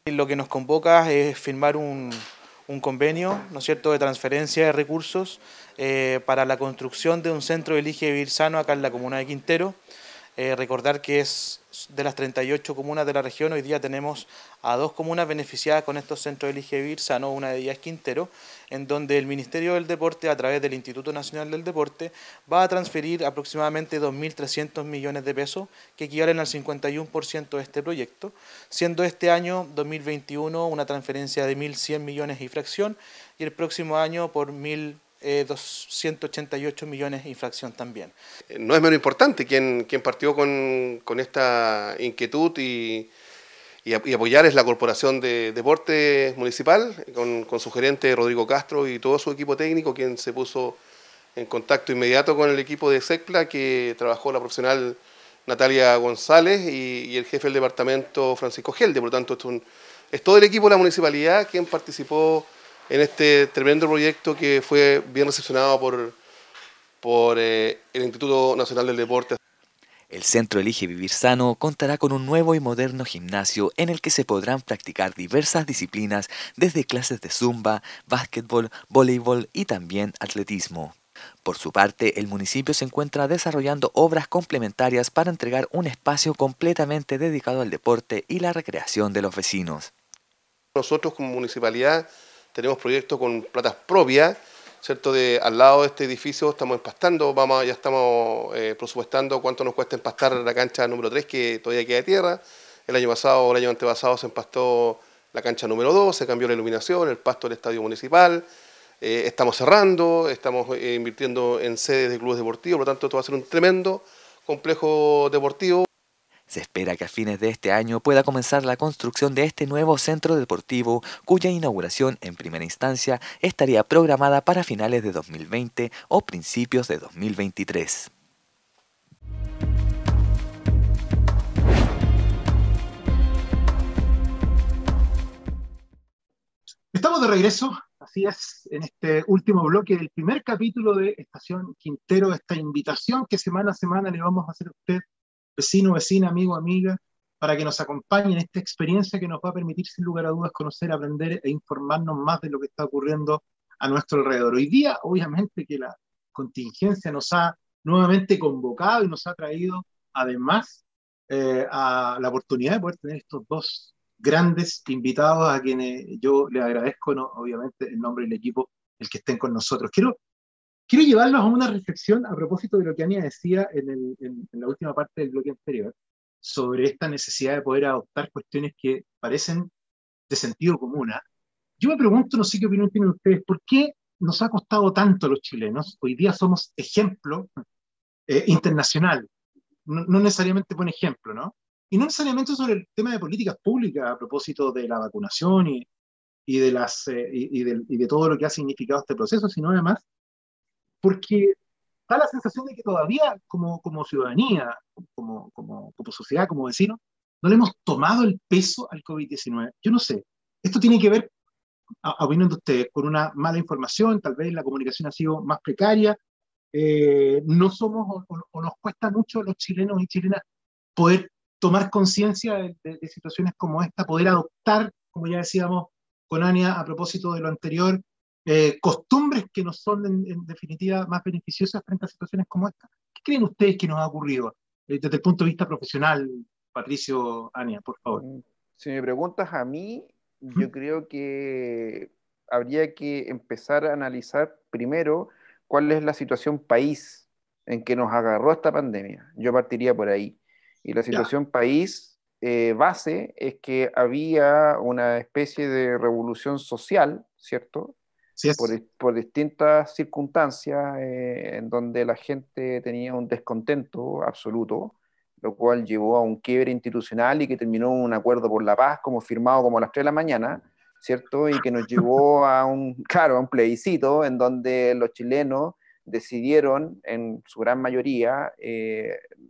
Lo que nos convoca es firmar un convenio, ¿no es cierto?, de transferencia de recursos para la construcción de un centro Elige Vivir Sano acá en la comuna de Quintero. Recordar que es de las 38 comunas de la región, hoy día tenemos a 2 comunas beneficiadas con estos centros de Elige Vivir Sano, una de ellas es Quintero, en donde el Ministerio del Deporte, a través del Instituto Nacional del Deporte, va a transferir aproximadamente 2.300 millones de pesos, que equivalen al 51% de este proyecto, siendo este año 2021 una transferencia de 1.100 millones y fracción, y el próximo año por 288 millones y fracción también. No es menos importante quien partió con esta inquietud y apoyar es la Corporación de Deportes Municipal, con su gerente Rodrigo Castro y todo su equipo técnico, quien se puso en contacto inmediato con el equipo de SECPLA, que trabajó la profesional Natalia González y el jefe del departamento Francisco Gelde. Por lo tanto, es todo el equipo de la municipalidad quien participó en este tremendo proyecto que fue bien recepcionado por el Instituto Nacional del Deporte. El Centro Elige Vivir Sano contará con un nuevo y moderno gimnasio en el que se podrán practicar diversas disciplinas, desde clases de zumba, básquetbol, voleibol y también atletismo. Por su parte, el municipio se encuentra desarrollando obras complementarias para entregar un espacio completamente dedicado al deporte y la recreación de los vecinos. Nosotros como municipalidad tenemos proyectos con platas propias, ¿cierto? Al lado de este edificio estamos empastando, ya estamos presupuestando cuánto nos cuesta empastar la cancha número 3, que todavía queda de tierra. El año pasado o el año antepasado se empastó la cancha número 2, se cambió la iluminación, el pasto del estadio municipal. Estamos cerrando, estamos invirtiendo en sedes de clubes deportivos, por lo tanto esto va a ser un tremendo complejo deportivo. Se espera que a fines de este año pueda comenzar la construcción de este nuevo centro deportivo, cuya inauguración en primera instancia estaría programada para finales de 2020 o principios de 2023. Estamos de regreso, así es, en este último bloque del primer capítulo de Estación Quintero, esta invitación que semana a semana le vamos a hacer a usted, vecino, vecina, amigo, amiga, para que nos acompañe en esta experiencia que nos va a permitir sin lugar a dudas conocer, aprender e informarnos más de lo que está ocurriendo a nuestro alrededor. Hoy día, obviamente que la contingencia nos ha nuevamente convocado y nos ha traído además a la oportunidad de poder tener estos dos grandes invitados a quienes yo les agradezco, ¿no? Obviamente en nombre del equipo, el que estén con nosotros. Quiero llevarlos a una reflexión a propósito de lo que Ania decía en la última parte del bloque anterior, sobre esta necesidad de poder adoptar cuestiones que parecen de sentido común. Yo me pregunto, no sé qué opinión tienen ustedes, ¿por qué nos ha costado tanto a los chilenos? Hoy día somos ejemplo internacional, no necesariamente buen ejemplo, ¿no? Y no necesariamente sobre el tema de políticas públicas a propósito de la vacunación y de todo lo que ha significado este proceso, sino además porque da la sensación de que todavía como ciudadanía, como sociedad, como vecinos, no le hemos tomado el peso al COVID-19. Yo no sé, esto tiene que ver, a opinión de ustedes, con una mala información, tal vez la comunicación ha sido más precaria, no somos o nos cuesta mucho a los chilenos y chilenas poder tomar conciencia de situaciones como esta, poder adoptar, como ya decíamos con Ania a propósito de lo anterior, costumbres que nos son en definitiva más beneficiosas frente a situaciones como esta. ¿Qué creen ustedes que nos ha ocurrido desde el punto de vista profesional, Patricio, Ania, por favor? Si me preguntas a mí, yo creo que habría que empezar a analizar primero cuál es la situación país en que nos agarró esta pandemia. Yo partiría por ahí. Y la situación país base es que había una especie de revolución social, ¿cierto? Sí es. Por distintas circunstancias en donde la gente tenía un descontento absoluto, lo cual llevó a un quiebre institucional y que terminó en un acuerdo por la paz, como firmado como a las 3 de la mañana, ¿cierto? Y que nos llevó a a un plebiscito en donde los chilenos decidieron, en su gran mayoría,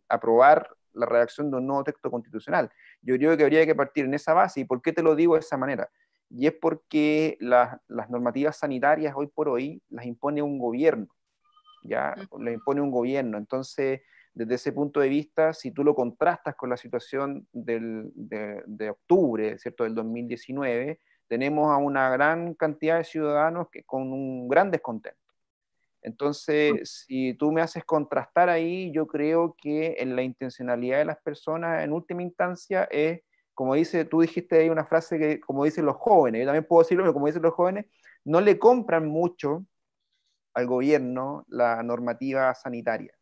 aprobar la redacción de un nuevo texto constitucional. Yo creo que habría que partir en esa base. ¿Y por qué te lo digo de esa manera? Y es porque las normativas sanitarias hoy por hoy las impone un gobierno, ¿ya? Las impone un gobierno. Entonces, desde ese punto de vista, si tú lo contrastas con la situación de octubre, ¿cierto?, del 2019, tenemos a una gran cantidad de ciudadanos con un gran descontento. Entonces, si tú me haces contrastar ahí, yo creo que en la intencionalidad de las personas, en última instancia, es, como dice, tú dijiste ahí una frase que, como dicen los jóvenes, yo también puedo decirlo, pero como dicen los jóvenes, no le compran mucho al gobierno la normativa sanitaria.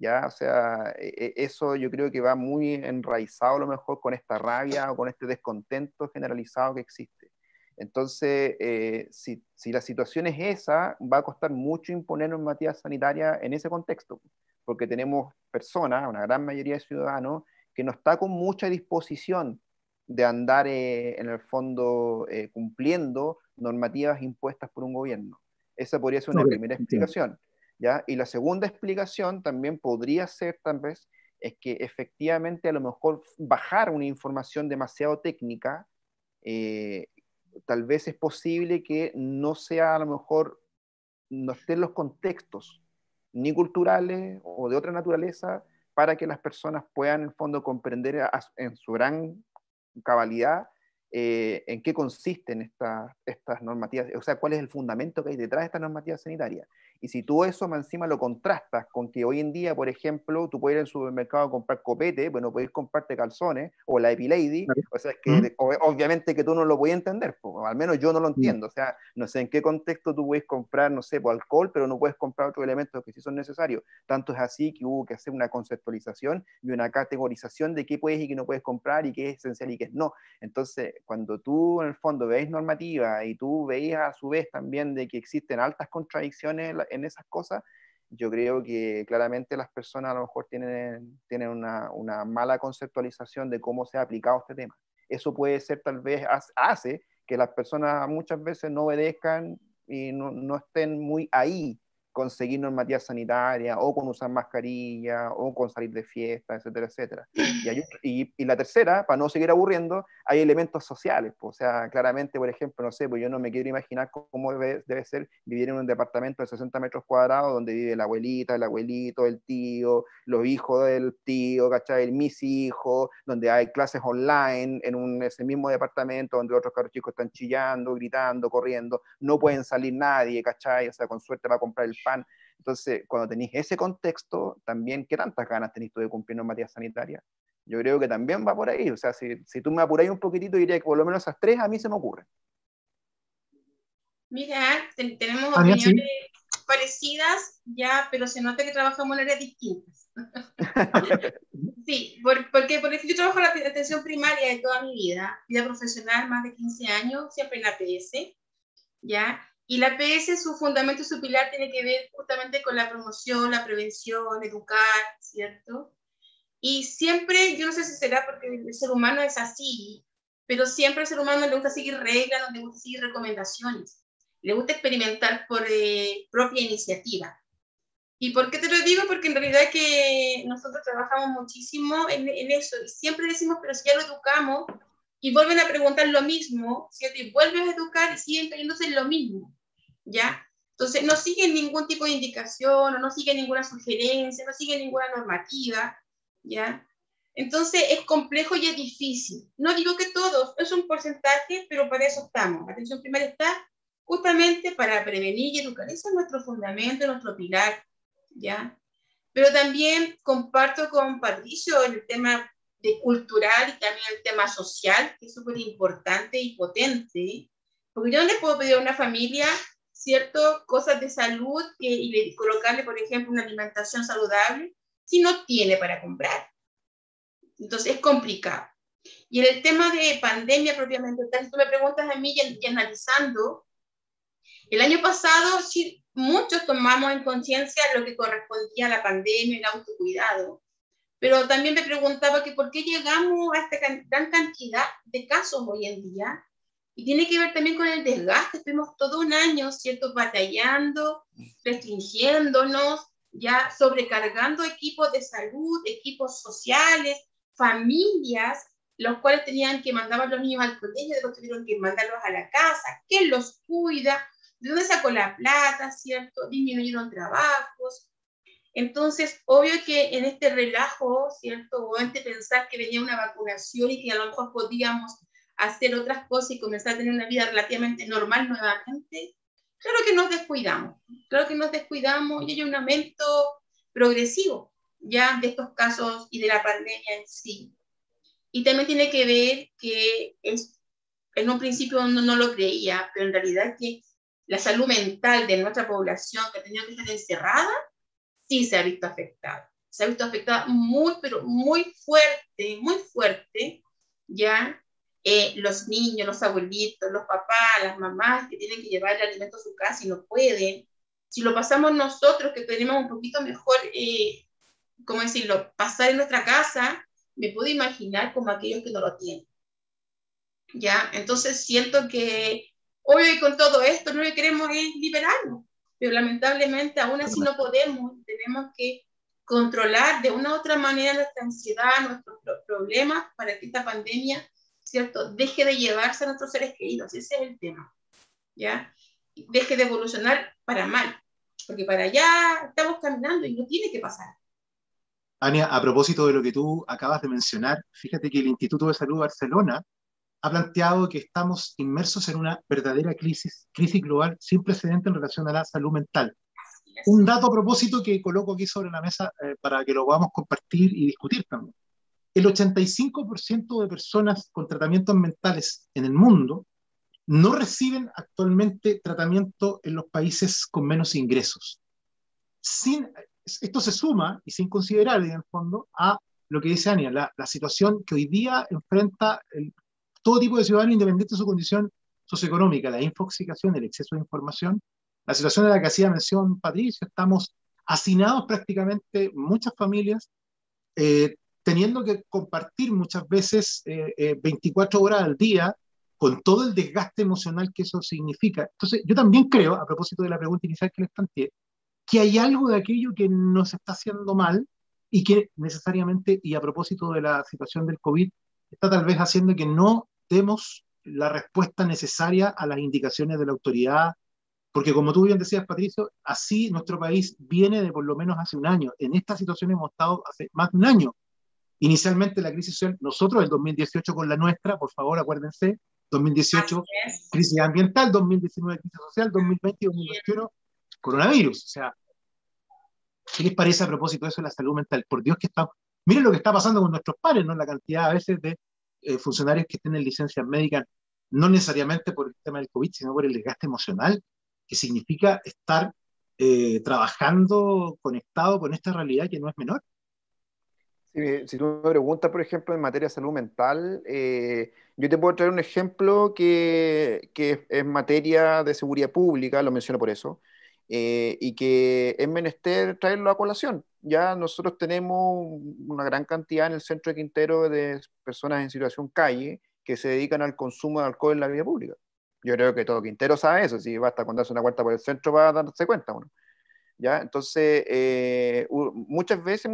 ¿Ya? O sea, eso yo creo que va muy enraizado a lo mejor con esta rabia o con este descontento generalizado que existe. Entonces, si la situación es esa, va a costar mucho imponer normativa sanitaria en ese contexto, porque tenemos personas, una gran mayoría de ciudadanos, que no está con mucha disposición de andar en el fondo cumpliendo normativas impuestas por un gobierno. Esa podría ser una primera explicación. ¿Ya? Y la segunda explicación también podría ser, tal vez, es que efectivamente a lo mejor bajar una información demasiado técnica, tal vez es posible que no sea, a lo mejor, no estén los contextos ni culturales o de otra naturaleza para que las personas puedan, en el fondo, comprender en su gran cabalidad en qué consisten estas normativas, o sea, cuál es el fundamento que hay detrás de estas normativas sanitarias. Y si tú eso más encima lo contrastas con que hoy en día, por ejemplo, tú puedes ir al supermercado a comprar copete, bueno, puedes comprarte calzones o la Epilady, o sea, es que obviamente que tú no lo puedes entender, o al menos yo no lo entiendo, o sea, no sé en qué contexto tú puedes comprar, no sé, por alcohol, pero no puedes comprar otros elementos que sí son necesarios. Tanto es así que hubo que hacer una conceptualización y una categorización de qué puedes y qué no puedes comprar y qué es esencial y qué no. Entonces, cuando tú en el fondo veis normativa y tú veis a su vez también de que existen altas contradicciones en esas cosas, yo creo que claramente las personas a lo mejor tienen una mala conceptualización de cómo se ha aplicado este tema. Eso puede ser tal vez, hace que las personas muchas veces no obedezcan y no estén muy ahí con seguir normativas sanitarias, o con usar mascarilla, o con salir de fiesta, etcétera, etcétera. Y la tercera, para no seguir aburriendo, hay elementos sociales. Pues, o sea, claramente, por ejemplo, no sé, pues yo no me quiero imaginar cómo debe ser vivir en un departamento de 60 metros cuadrados donde vive la abuelita, el abuelito, el tío, los hijos del tío, ¿cachai? Mis hijos, donde hay clases online en ese mismo departamento donde otros carros chicos están chillando, gritando, corriendo, no pueden salir nadie, ¿cachai? O sea, con suerte va a comprar el pan. Entonces, cuando tenéis ese contexto, también, ¿qué tantas ganas tenéis tú de cumplir normativas sanitarias? Yo creo que también va por ahí. O sea, si tú me apuráis un poquitito, diría que por lo menos esas tres a mí se me ocurren. Mira, tenemos opiniones parecidas, ya, pero se nota que trabajamos en áreas distintas. Sí, porque por ejemplo, yo trabajo en la atención primaria de toda mi vida profesional, más de 15 años, siempre en la APS, ¿ya? Y la APS, su fundamento, su pilar tiene que ver justamente con la promoción, la prevención, educar, ¿cierto? Y siempre, yo no sé si será porque el ser humano es así, pero siempre al ser humano le gusta seguir reglas, no le gusta seguir recomendaciones, le gusta experimentar por propia iniciativa. ¿Y por qué te lo digo? Porque en realidad que nosotros trabajamos muchísimo en eso, y siempre decimos, pero si ya lo educamos, y vuelven a preguntar lo mismo, ¿cierto? Y vuelven a educar y siguen cayéndose en lo mismo, ¿ya? Entonces no siguen ningún tipo de indicación, o no siguen ninguna sugerencia, no siguen ninguna normativa, ¿ya? Entonces es complejo y es difícil. No digo que todos, es un porcentaje, pero para eso estamos. La atención primaria está justamente para prevenir y educar. Ese es nuestro fundamento, nuestro pilar, ¿ya? Pero también comparto con Patricio el tema de cultural y también el tema social, que es súper importante y potente, porque yo no le puedo pedir a una familia, ¿cierto?, cosas de salud y colocarle, por ejemplo, una alimentación saludable si no tiene para comprar. Entonces es complicado. Y en el tema de pandemia propiamente tal, si tú me preguntas a mí y analizando, el año pasado sí, muchos tomamos en conciencia lo que correspondía a la pandemia, el autocuidado, pero también me preguntaba que por qué llegamos a esta gran cantidad de casos hoy en día, y tiene que ver también con el desgaste. Estuvimos todo un año, ¿cierto?, batallando, restringiéndonos, ya sobrecargando equipos de salud, equipos sociales, familias, los cuales tenían que mandar a los niños al colegio, después tuvieron que mandarlos a la casa, ¿quién los cuida? ¿De dónde sacó la plata, cierto? Disminuyeron trabajos. Entonces, obvio que en este relajo, ¿cierto? O antes de pensar que venía una vacunación y que a lo mejor podíamos hacer otras cosas y comenzar a tener una vida relativamente normal nuevamente, claro que nos descuidamos y hay un aumento progresivo ya de estos casos y de la pandemia en sí. Y también tiene que ver que en un principio uno no lo creía, pero en realidad que la salud mental de nuestra población que ha tenido que estar encerrada, sí se ha visto afectada. Se ha visto afectada muy, pero muy fuerte, ya los niños, los abuelitos, los papás, las mamás que tienen que llevar el alimento a su casa y no pueden. Si lo pasamos nosotros, que tenemos un poquito mejor, ¿cómo decirlo?, pasar en nuestra casa, me puedo imaginar como aquellos que no lo tienen. ¿Ya? Entonces siento que hoy con todo esto lo que queremos es liberarnos, pero lamentablemente aún así no podemos, tenemos que controlar de una u otra manera nuestra ansiedad, nuestros problemas para que esta pandemia, ¿cierto?, deje de llevarse a nuestros seres queridos, ese es el tema, ¿ya? Deje de evolucionar para mal, porque para allá estamos caminando y no tiene que pasar. Ania, a propósito de lo que tú acabas de mencionar, fíjate que el Instituto de Salud Barcelona ha planteado que estamos inmersos en una verdadera crisis global sin precedente en relación a la salud mental. Un dato a propósito que coloco aquí sobre la mesa para que lo podamos compartir y discutir también. El 85% de personas con tratamientos mentales en el mundo no reciben actualmente tratamiento en los países con menos ingresos. Esto se suma, y sin considerar en el fondo, a lo que dice Ania, la situación que hoy día enfrenta todo tipo de ciudadano independiente de su condición socioeconómica, la infoxicación, el exceso de información, la situación a la que hacía mención Patricio, estamos hacinados prácticamente muchas familias, teniendo que compartir muchas veces 24 horas al día con todo el desgaste emocional que eso significa. Entonces, yo también creo, a propósito de la pregunta inicial que les planteé, que hay algo de aquello que nos está haciendo mal y que necesariamente, y a propósito de la situación del COVID, está tal vez haciendo que no demos la respuesta necesaria a las indicaciones de la autoridad, porque como tú bien decías, Patricio, así nuestro país viene de por lo menos hace un año. En esta situación hemos estado hace más de un año. Inicialmente la crisis social, nosotros el 2018 con la nuestra, por favor acuérdense, 2018 crisis ambiental, 2019 crisis social, 2020 y 2021 coronavirus. O sea, ¿qué les parece a propósito de eso de la salud mental? Por Dios que está... Miren lo que está pasando con nuestros pares, ¿no? La cantidad a veces de funcionarios que tienen licencias médicas, no necesariamente por el tema del COVID, sino por el desgaste emocional, que significa estar trabajando conectado con esta realidad que no es menor. Si tú me preguntas, por ejemplo, en materia de salud mental, yo te puedo traer un ejemplo que es materia de seguridad pública, lo menciono por eso, y que es menester traerlo a colación. Ya nosotros tenemos una gran cantidad en el centro de Quintero de personas en situación calle que se dedican al consumo de alcohol en la vía pública. Yo creo que todo Quintero sabe eso, si basta con darse una vuelta por el centro para darse cuenta uno. ¿Ya? Entonces, muchas veces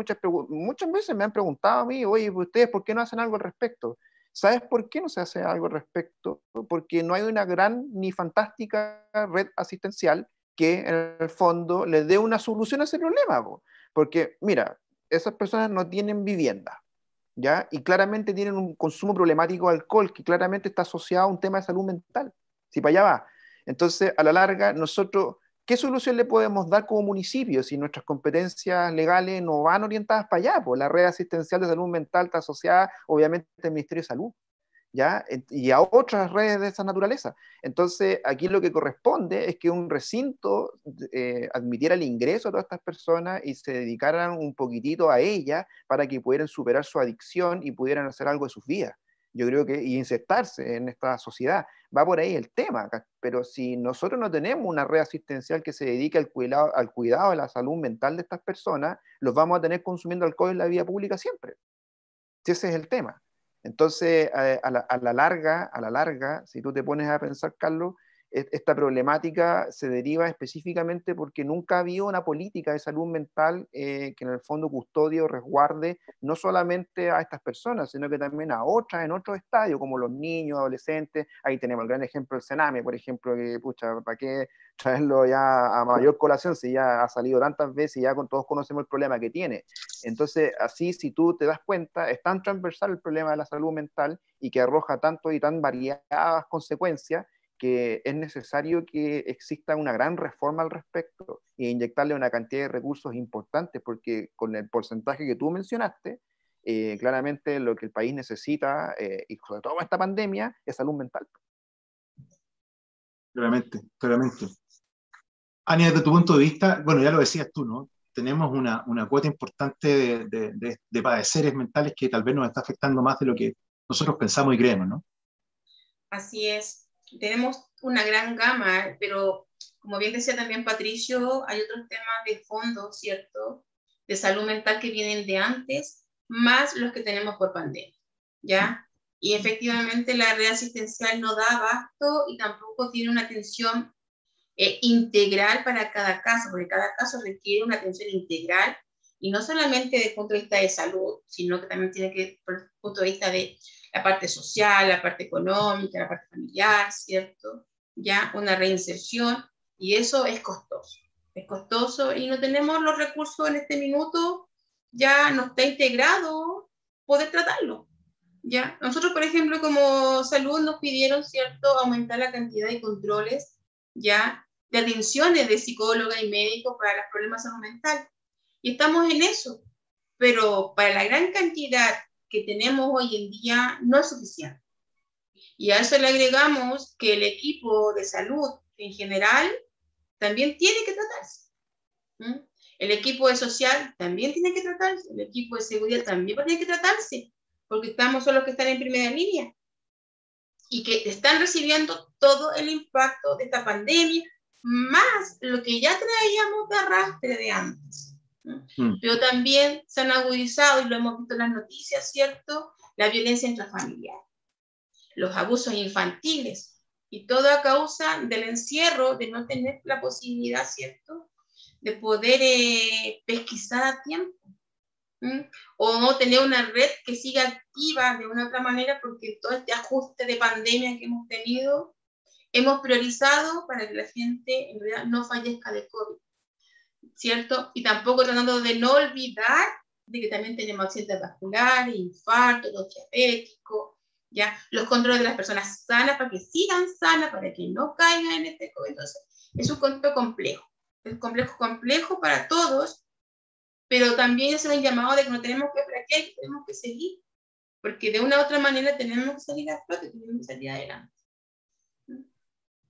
me han preguntado a mí, oye, ¿ustedes por qué no hacen algo al respecto? ¿Sabes por qué no se hace algo al respecto? Porque no hay una gran ni fantástica red asistencial que en el fondo les dé una solución a ese problema. Porque, mira, esas personas no tienen vivienda, ¿ya? Y claramente tienen un consumo problemático de alcohol que claramente está asociado a un tema de salud mental. Si para allá va. Entonces, a la larga, nosotros... ¿Qué solución le podemos dar como municipio si nuestras competencias legales no van orientadas para allá? Pues la red asistencial de salud mental está asociada, obviamente, al Ministerio de Salud, ¿ya? Y a otras redes de esa naturaleza. Entonces, aquí lo que corresponde es que un recinto admitiera el ingreso a todas estas personas y se dedicaran un poquitito a ellas para que pudieran superar su adicción y pudieran hacer algo de sus vidas. Yo creo que y insertarse en esta sociedad. Va por ahí el tema, pero si nosotros no tenemos una red asistencial que se dedique al cuidado de la salud mental de estas personas, los vamos a tener consumiendo alcohol en la vía pública siempre. Ese es el tema. Entonces, a la larga, si tú te pones a pensar, Carlos, esta problemática se deriva específicamente porque nunca ha habido una política de salud mental que en el fondo custodie o resguarde no solamente a estas personas, sino que también a otras en otros estadios, como los niños, adolescentes. Ahí tenemos el gran ejemplo del Sename, por ejemplo, que, pucha, ¿para qué traerlo ya a mayor colación si ya ha salido tantas veces y ya todos conocemos el problema que tiene? Entonces, así, si tú te das cuenta, es tan transversal el problema de la salud mental y que arroja tanto y tan variadas consecuencias porque es necesario que exista una gran reforma al respecto e inyectarle una cantidad de recursos importantes, porque con el porcentaje que tú mencionaste, claramente lo que el país necesita, y sobre todo esta pandemia, es salud mental. Claramente, claramente. Ania, desde tu punto de vista, bueno, ya lo decías tú, ¿no? Tenemos una cuota importante de padeceres mentales que tal vez nos está afectando más de lo que nosotros pensamos y creemos, ¿no? Así es. Tenemos una gran gama, pero como bien decía también Patricio, hay otros temas de fondo, ¿cierto? De salud mental que vienen de antes, más los que tenemos por pandemia, ¿ya? Y efectivamente la red asistencial no da abasto y tampoco tiene una atención integral para cada caso, porque cada caso requiere una atención integral, y no solamente desde el punto de vista de salud, sino que también tiene que, por el punto de vista de la parte social, la parte económica, la parte familiar, ¿cierto? Ya una reinserción, y eso es costoso y no tenemos los recursos en este minuto, ya no está integrado poder tratarlo. ¿Ya? Nosotros, por ejemplo, como salud nos pidieron, ¿cierto?, aumentar la cantidad de controles, ya, de atenciones de psicóloga y médico para los problemas de salud mental. Y estamos en eso, pero para la gran cantidad que tenemos hoy en día no es suficiente. Y a eso le agregamos que el equipo de salud en general también tiene que tratarse. ¿Mm? El equipo de social también tiene que tratarse, el equipo de seguridad también tiene que tratarse, porque estamos son los que están en primera línea y que están recibiendo todo el impacto de esta pandemia, más lo que ya traíamos de arrastre de antes. Pero también se han agudizado, y lo hemos visto en las noticias, ¿cierto?, la violencia intrafamiliar, los abusos infantiles, y todo a causa del encierro, de no tener la posibilidad, ¿cierto?, de poder pesquisar a tiempo. O no tener una red que siga activa de una otra manera, porque todo este ajuste de pandemia que hemos tenido, hemos priorizado para que la gente en realidad no fallezca de COVID, ¿cierto? Y tampoco tratando de no olvidar de que también tenemos accidentes vasculares, infartos, los diabéticos, ¿ya? Los controles de las personas sanas para que sigan sanas, para que no caigan en este COVID. Entonces, es un control complejo, es complejo para todos, pero también es un llamado de que no tenemos que fraquear, que tenemos que seguir, porque de una u otra manera tenemos que salir a flote, tenemos que salir adelante.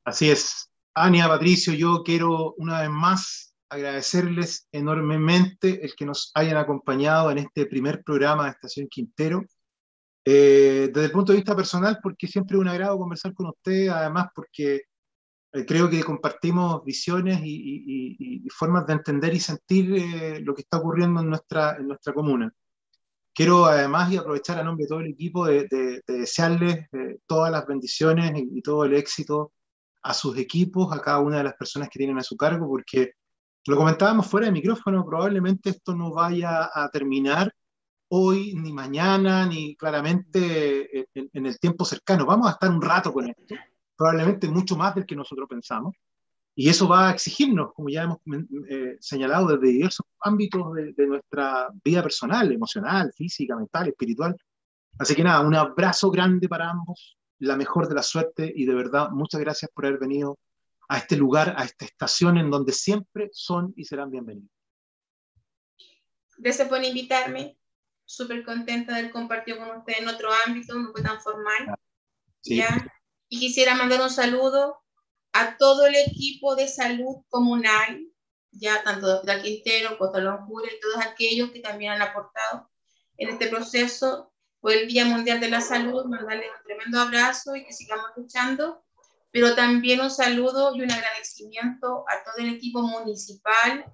Así es. Ania, Patricio, yo quiero una vez más agradecerles enormemente el que nos hayan acompañado en este primer programa de Estación Quintero. Desde el punto de vista personal, porque siempre es un agrado conversar con usted, además porque creo que compartimos visiones y formas de entender y sentir lo que está ocurriendo en nuestra comuna. Quiero además y aprovechar a nombre de todo el equipo de desearles todas las bendiciones y todo el éxito a sus equipos, a cada una de las personas que tienen a su cargo, porque lo comentábamos fuera de micrófono, probablemente esto no vaya a terminar hoy, ni mañana, ni claramente en el tiempo cercano. Vamos a estar un rato con esto, probablemente mucho más del que nosotros pensamos, y eso va a exigirnos, como ya hemos señalado, desde diversos ámbitos de nuestra vida personal, emocional, física, mental, espiritual. Así que nada, un abrazo grande para ambos, la mejor de la suerte, y de verdad, muchas gracias por haber venido a este lugar, a esta estación en donde siempre son y serán bienvenidos. Gracias por invitarme, súper contenta de haber compartido con ustedes en otro ámbito, no fue tan formal. Sí. ¿Ya? Y quisiera mandar un saludo a todo el equipo de salud comunal, ya tanto de Hospital Quintero, Costa Loncura y todos aquellos que también han aportado en este proceso por el Día Mundial de la Salud, mandarles un tremendo abrazo y que sigamos luchando, pero también un saludo y un agradecimiento a todo el equipo municipal,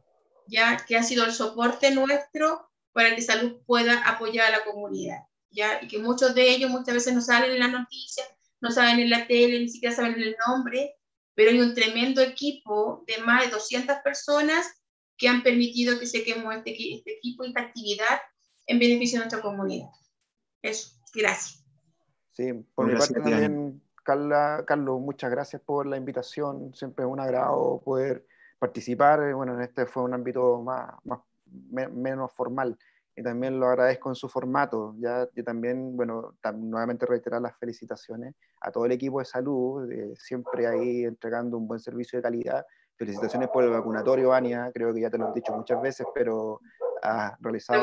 ya que ha sido el soporte nuestro para que salud pueda apoyar a la comunidad, ya, y que muchos de ellos muchas veces no salen en las noticias, no saben en la tele, ni siquiera saben el nombre, pero hay un tremendo equipo de más de 200 personas que han permitido que se queme este equipo y esta actividad en beneficio de nuestra comunidad. Eso, gracias. Sí, por mi parte también, Carlos, muchas gracias por la invitación, siempre es un agrado poder participar, bueno, en este fue un ámbito menos formal, y también lo agradezco en su formato. Yo también, bueno, nuevamente reiterar las felicitaciones a todo el equipo de salud, siempre ahí entregando un buen servicio de calidad. Felicitaciones por el vacunatorio, Ania, creo que ya te lo he dicho muchas veces, pero has realizado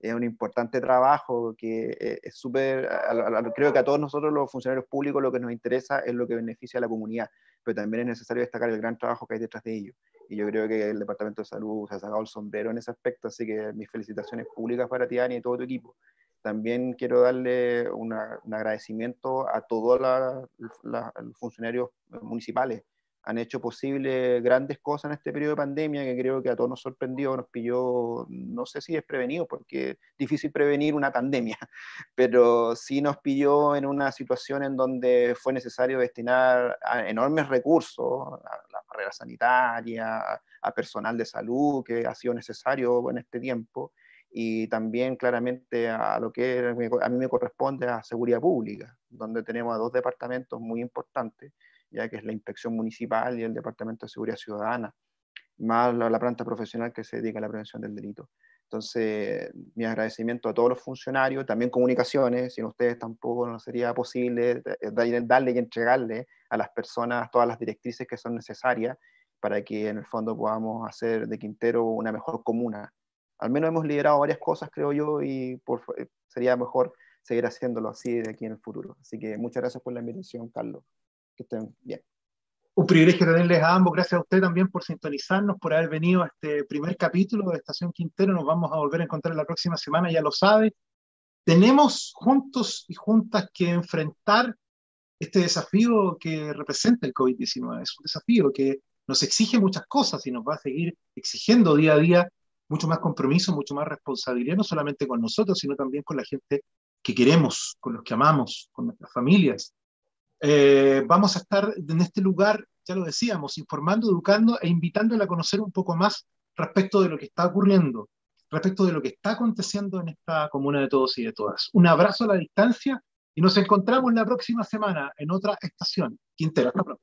un importante trabajo que es súper, creo que a todos nosotros los funcionarios públicos lo que nos interesa es lo que beneficia a la comunidad, pero también es necesario destacar el gran trabajo que hay detrás de ello. Y yo creo que el Departamento de Salud se ha sacado el sombrero en ese aspecto, así que mis felicitaciones públicas para ti, Ania, y todo tu equipo. También quiero darle un agradecimiento a todos los funcionarios municipales. Han hecho posible grandes cosas en este periodo de pandemia que creo que a todos nos sorprendió, nos pilló, no sé si desprevenidos, porque es difícil prevenir una pandemia, pero sí nos pilló en una situación en donde fue necesario destinar enormes recursos a la barrera sanitaria, a personal de salud que ha sido necesario en este tiempo, y también claramente a lo que a mí me corresponde a seguridad pública, donde tenemos a dos departamentos muy importantes, ya que es la Inspección Municipal y el Departamento de Seguridad Ciudadana, más la planta profesional que se dedica a la prevención del delito. Entonces, mi agradecimiento a todos los funcionarios, también comunicaciones, sin ustedes tampoco no sería posible darle y entregarle a las personas todas las directrices que son necesarias para que en el fondo podamos hacer de Quintero una mejor comuna. Al menos hemos liderado varias cosas, creo yo, y sería mejor seguir haciéndolo así de aquí en el futuro. Así que muchas gracias por la invitación, Carlos. Que estén bien. Un privilegio tenerles a ambos. Gracias a usted también por sintonizarnos, por haber venido a este primer capítulo de Estación Quintero. Nos vamos a volver a encontrar la próxima semana, ya lo sabe. Tenemos juntos y juntas que enfrentar este desafío que representa el COVID-19. Es un desafío que nos exige muchas cosas y nos va a seguir exigiendo día a día mucho más compromiso, mucho más responsabilidad, no solamente con nosotros, sino también con la gente que queremos, con los que amamos, con nuestras familias. Vamos a estar en este lugar, ya lo decíamos, informando, educando e invitándole a conocer un poco más respecto de lo que está ocurriendo, respecto de lo que está aconteciendo en esta comuna de todos y de todas. Un abrazo a la distancia y nos encontramos la próxima semana en otra estación. Quintero, hasta pronto.